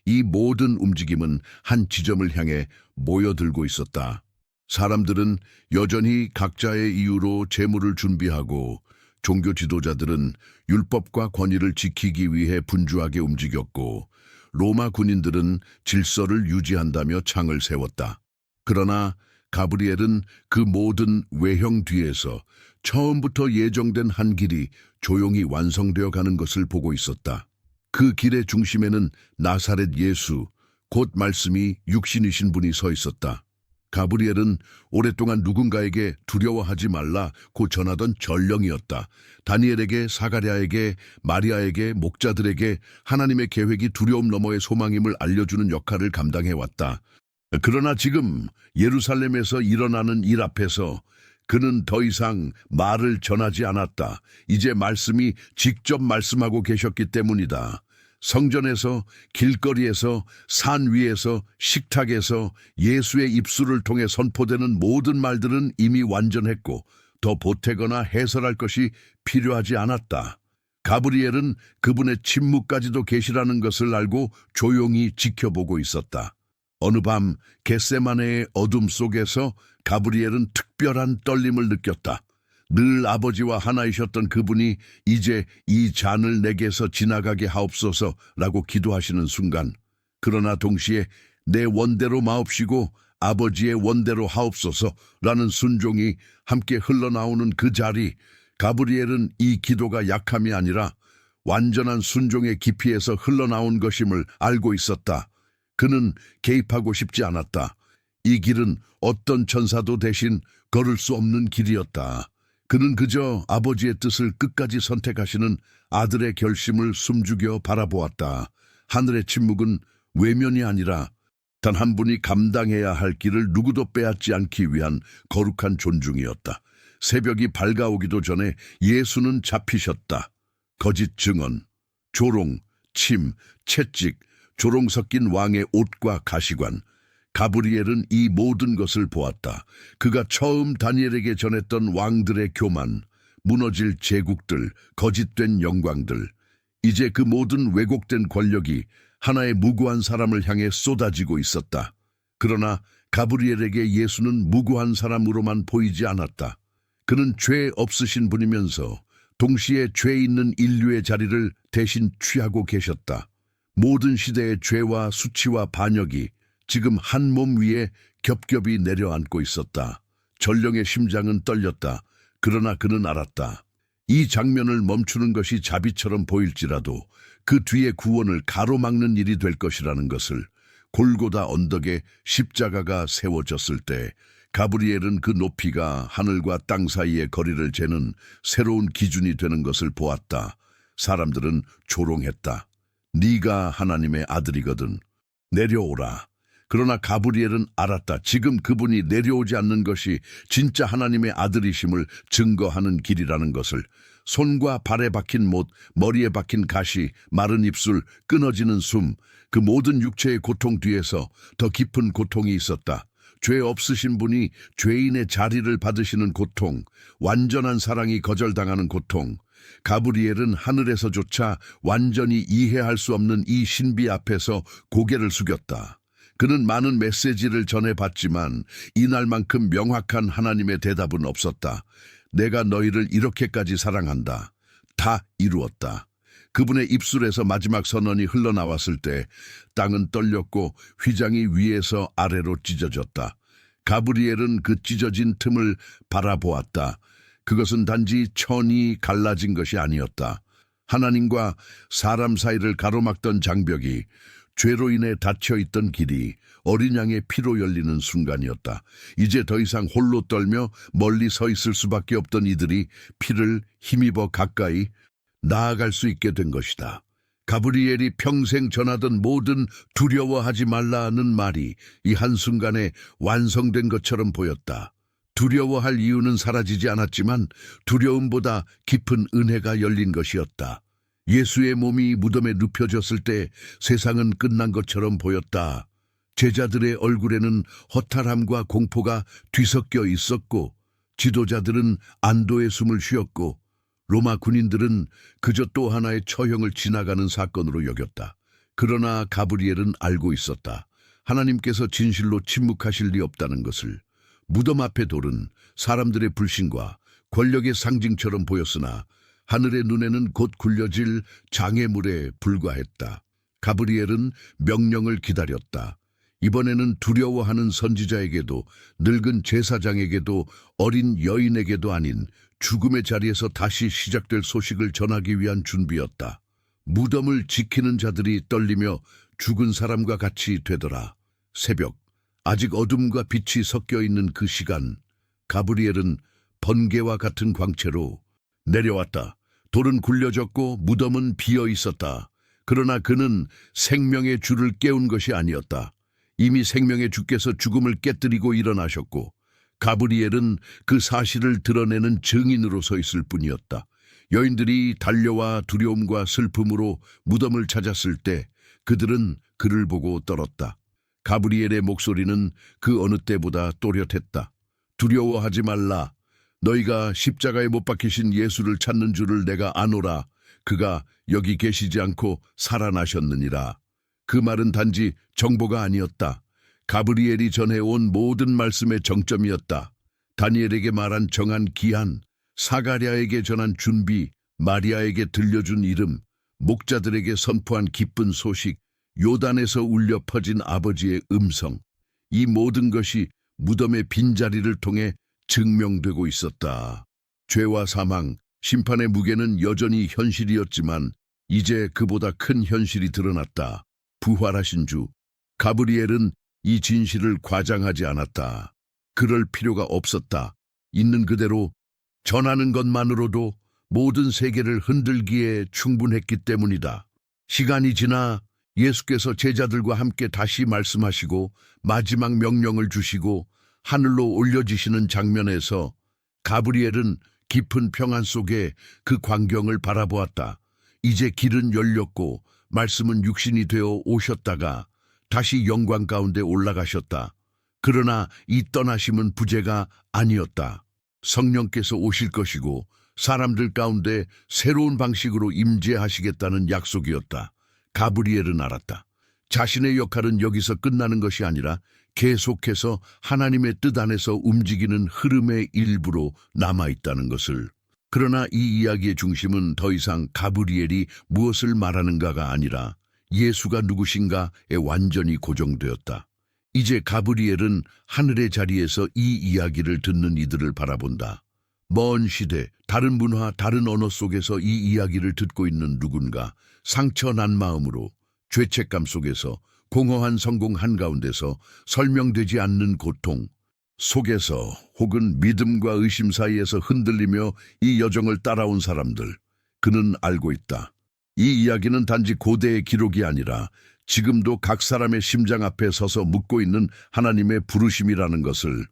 이 모든 움직임은 한 지점을 향해 모여들고 있었다. 사람들은 여전히 각자의 이유로 제물을 준비하고 종교 지도자들은 율법과 권위를 지키기 위해 분주하게 움직였고 로마 군인들은 질서를 유지한다며 창을 세웠다. 그러나 가브리엘은 그 모든 외형 뒤에서 처음부터 예정된 한 길이 조용히 완성되어 가는 것을 보고 있었다. 그 길의 중심에는 나사렛 예수, 곧 말씀이 육신이신 분이 서 있었다. 가브리엘은 오랫동안 누군가에게 두려워하지 말라고 전하던 전령이었다. 다니엘에게, 사가랴에게, 마리아에게, 목자들에게 하나님의 계획이 두려움 너머의 소망임을 알려주는 역할을 감당해왔다. 그러나 지금 예루살렘에서 일어나는 일 앞에서 그는 더 이상 말을 전하지 않았다. 이제 말씀이 직접 말씀하고 계셨기 때문이다. 성전에서, 길거리에서, 산 위에서, 식탁에서 예수의 입술을 통해 선포되는 모든 말들은 이미 완전했고 더 보태거나 해설할 것이 필요하지 않았다. 가브리엘은 그분의 침묵까지도 계시라는 것을 알고 조용히 지켜보고 있었다. 어느 밤 겟세마네의 어둠 속에서 가브리엘은 특별한 떨림을 느꼈다. 늘 아버지와 하나이셨던 그분이 이제 이 잔을 내게서 지나가게 하옵소서라고 기도하시는 순간, 그러나 동시에 내 원대로 마옵시고 아버지의 원대로 하옵소서라는 순종이 함께 흘러나오는 그 자리, 가브리엘은 이 기도가 약함이 아니라 완전한 순종의 깊이에서 흘러나온 것임을 알고 있었다. 그는 개입하고 싶지 않았다. 이 길은 어떤 천사도 대신 걸을 수 없는 길이었다. 그는 그저 아버지의 뜻을 끝까지 선택하시는 아들의 결심을 숨죽여 바라보았다. 하늘의 침묵은 외면이 아니라 단 한 분이 감당해야 할 길을 누구도 빼앗지 않기 위한 거룩한 존중이었다. 새벽이 밝아오기도 전에 예수는 잡히셨다. 거짓 증언, 조롱, 침, 채찍, 조롱 섞인 왕의 옷과 가시관. 가브리엘은 이 모든 것을 보았다. 그가 처음 다니엘에게 전했던 왕들의 교만, 무너질 제국들, 거짓된 영광들. 이제 그 모든 왜곡된 권력이 하나의 무고한 사람을 향해 쏟아지고 있었다. 그러나 가브리엘에게 예수는 무고한 사람으로만 보이지 않았다. 그는 죄 없으신 분이면서 동시에 죄 있는 인류의 자리를 대신 취하고 계셨다. 모든 시대의 죄와 수치와 반역이 지금 한 몸 위에 겹겹이 내려앉고 있었다. 전령의 심장은 떨렸다. 그러나 그는 알았다. 이 장면을 멈추는 것이 자비처럼 보일지라도 그 뒤에 구원을 가로막는 일이 될 것이라는 것을. 골고다 언덕에 십자가가 세워졌을 때 가브리엘은 그 높이가 하늘과 땅 사이의 거리를 재는 새로운 기준이 되는 것을 보았다. 사람들은 조롱했다. 네가 하나님의 아들이거든. 내려오라. 그러나 가브리엘은 알았다. 지금 그분이 내려오지 않는 것이 진짜 하나님의 아들이심을 증거하는 길이라는 것을. 손과 발에 박힌 못, 머리에 박힌 가시, 마른 입술, 끊어지는 숨, 그 모든 육체의 고통 뒤에서 더 깊은 고통이 있었다. 죄 없으신 분이 죄인의 자리를 받으시는 고통, 완전한 사랑이 거절당하는 고통. 가브리엘은 하늘에서조차 완전히 이해할 수 없는 이 신비 앞에서 고개를 숙였다. 그는 많은 메시지를 전해봤지만 이날만큼 명확한 하나님의 대답은 없었다. 내가 너희를 이렇게까지 사랑한다. 다 이루었다. 그분의 입술에서 마지막 선언이 흘러나왔을 때 땅은 떨렸고 휘장이 위에서 아래로 찢어졌다. 가브리엘은 그 찢어진 틈을 바라보았다. 그것은 단지 천이 갈라진 것이 아니었다. 하나님과 사람 사이를 가로막던 장벽이, 죄로 인해 닫혀있던 길이 어린 양의 피로 열리는 순간이었다. 이제 더 이상 홀로 떨며 멀리 서 있을 수밖에 없던 이들이 피를 힘입어 가까이 나아갈 수 있게 된 것이다. 가브리엘이 평생 전하던 모든 두려워하지 말라는 말이 이 한순간에 완성된 것처럼 보였다. 두려워할 이유는 사라지지 않았지만 두려움보다 깊은 은혜가 열린 것이었다. 예수의 몸이 무덤에 눕혀졌을 때 세상은 끝난 것처럼 보였다. 제자들의 얼굴에는 허탈함과 공포가 뒤섞여 있었고, 지도자들은 안도의 숨을 쉬었고, 로마 군인들은 그저 또 하나의 처형을 지나가는 사건으로 여겼다. 그러나 가브리엘은 알고 있었다. 하나님께서 진실로 침묵하실 리 없다는 것을. 무덤 앞의 돌은 사람들의 불신과 권력의 상징처럼 보였으나 하늘의 눈에는 곧 굴려질 장애물에 불과했다. 가브리엘은 명령을 기다렸다. 이번에는 두려워하는 선지자에게도, 늙은 제사장에게도, 어린 여인에게도 아닌 죽음의 자리에서 다시 시작될 소식을 전하기 위한 준비였다. 무덤을 지키는 자들이 떨리며 죽은 사람과 같이 되더라. 새벽, 아직 어둠과 빛이 섞여 있는 그 시간, 가브리엘은 번개와 같은 광채로 내려왔다. 돌은 굴려졌고 무덤은 비어 있었다. 그러나 그는 생명의 주를 깨운 것이 아니었다. 이미 생명의 주께서 죽음을 깨뜨리고 일어나셨고, 가브리엘은 그 사실을 드러내는 증인으로 서 있을 뿐이었다. 여인들이 달려와 두려움과 슬픔으로 무덤을 찾았을 때 그들은 그를 보고 떨었다. 가브리엘의 목소리는 그 어느 때보다 또렷했다. 두려워하지 말라. 너희가 십자가에 못 박히신 예수를 찾는 줄을 내가 아노라. 그가 여기 계시지 않고 살아나셨느니라. 그 말은 단지 정보가 아니었다. 가브리엘이 전해온 모든 말씀의 정점이었다. 다니엘에게 말한 정한 기한, 사가랴에게 전한 준비, 마리아에게 들려준 이름, 목자들에게 선포한 기쁜 소식, 요단에서 울려 퍼진 아버지의 음성. 이 모든 것이 무덤의 빈자리를 통해 증명되고 있었다. 죄와 사망, 심판의 무게는 여전히 현실이었지만 이제 그보다 큰 현실이 드러났다. 부활하신 주. 가브리엘은 이 진실을 과장하지 않았다. 그럴 필요가 없었다. 있는 그대로 전하는 것만으로도 모든 세계를 흔들기에 충분했기 때문이다. 시간이 지나 예수께서 제자들과 함께 다시 말씀하시고 마지막 명령을 주시고 하늘로 올려지시는 장면에서 가브리엘은 깊은 평안 속에 그 광경을 바라보았다. 이제 길은 열렸고 말씀은 육신이 되어 오셨다가 다시 영광 가운데 올라가셨다. 그러나 이 떠나심은 부재가 아니었다. 성령께서 오실 것이고 사람들 가운데 새로운 방식으로 임재하시겠다는 약속이었다. 가브리엘은 알았다. 자신의 역할은 여기서 끝나는 것이 아니라 계속해서 하나님의 뜻 안에서 움직이는 흐름의 일부로 남아있다는 것을. 그러나 이 이야기의 중심은 더 이상 가브리엘이 무엇을 말하는가가 아니라 예수가 누구신가에 완전히 고정되었다. 이제 가브리엘은 하늘의 자리에서 이 이야기를 듣는 이들을 바라본다. 먼 시대, 다른 문화, 다른 언어 속에서 이 이야기를 듣고 있는 누군가, 상처난 마음으로, 죄책감 속에서, 공허한 성공 한가운데서, 설명되지 않는 고통 속에서, 혹은 믿음과 의심 사이에서 흔들리며 이 여정을 따라온 사람들. 그는 알고 있다. 이 이야기는 단지 고대의 기록이 아니라 지금도 각 사람의 심장 앞에 서서 묻고 있는 하나님의 부르심이라는 것을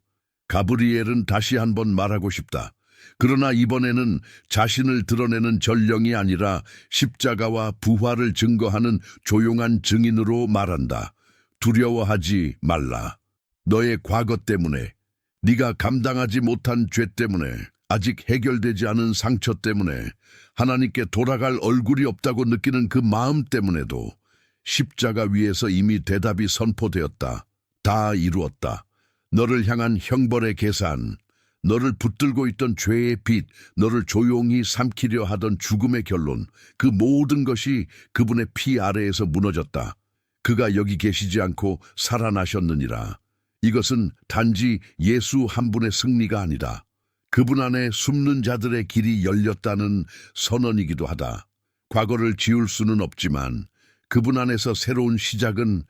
가브리엘은 다시 한번 말하고 싶다. 그러나 이번에는 자신을 드러내는 전령이 아니라 십자가와 부활을 증거하는 조용한 증인으로 말한다. 두려워하지 말라. 너의 과거 때문에, 네가 감당하지 못한 죄 때문에, 아직 해결되지 않은 상처 때문에, 하나님께 돌아갈 얼굴이 없다고 느끼는 그 마음 때문에도 십자가 위에서 이미 대답이 선포되었다. 다 이루었다. 너를 향한 형벌의 계산, 너를 붙들고 있던 죄의 빚, 너를 조용히 삼키려 하던 죽음의 결론, 그 모든 것이 그분의 피 아래에서 무너졌다. 그가 여기 계시지 않고 살아나셨느니라. 이것은 단지 예수 한 분의 승리가 아니다. 그분 안에 숨는 자들의 길이 열렸다는 선언이기도 하다. 과거를 지울 수는 없지만 그분 안에서 새로운 시작은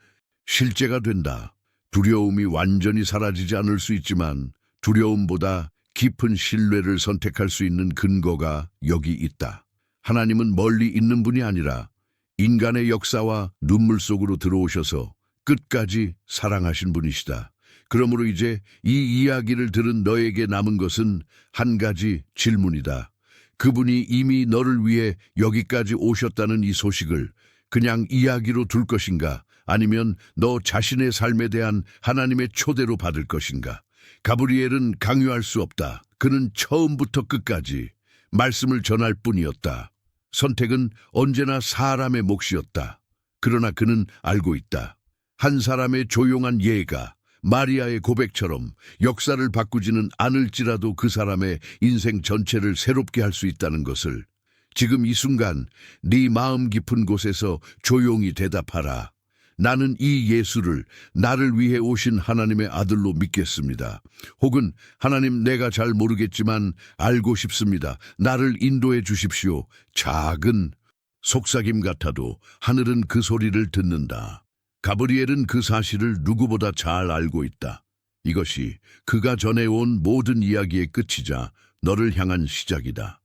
실제가 된다. 두려움이 완전히 사라지지 않을 수 있지만 두려움보다 깊은 신뢰를 선택할 수 있는 근거가 여기 있다. 하나님은 멀리 있는 분이 아니라 인간의 역사와 눈물 속으로 들어오셔서 끝까지 사랑하신 분이시다. 그러므로 이제 이 이야기를 들은 너에게 남은 것은 한 가지 질문이다. 그분이 이미 너를 위해 여기까지 오셨다는 이 소식을 그냥 이야기로 둘 것인가? 아니면 너 자신의 삶에 대한 하나님의 초대로 받을 것인가? 가브리엘은 강요할 수 없다. 그는 처음부터 끝까지 말씀을 전할 뿐이었다. 선택은 언제나 사람의 몫이었다. 그러나 그는 알고 있다. 한 사람의 조용한 예가 마리아의 고백처럼 역사를 바꾸지는 않을지라도 그 사람의 인생 전체를 새롭게 할 수 있다는 것을. 지금 이 순간 네 마음 깊은 곳에서 조용히 대답하라. 나는 이 예수를 나를 위해 오신 하나님의 아들로 믿겠습니다. 혹은 하나님, 내가 잘 모르겠지만 알고 싶습니다. 나를 인도해 주십시오. 작은 속삭임 같아도 하늘은 그 소리를 듣는다. 가브리엘은 그 사실을 누구보다 잘 알고 있다. 이것이 그가 전해온 모든 이야기의 끝이자 너를 향한 시작이다.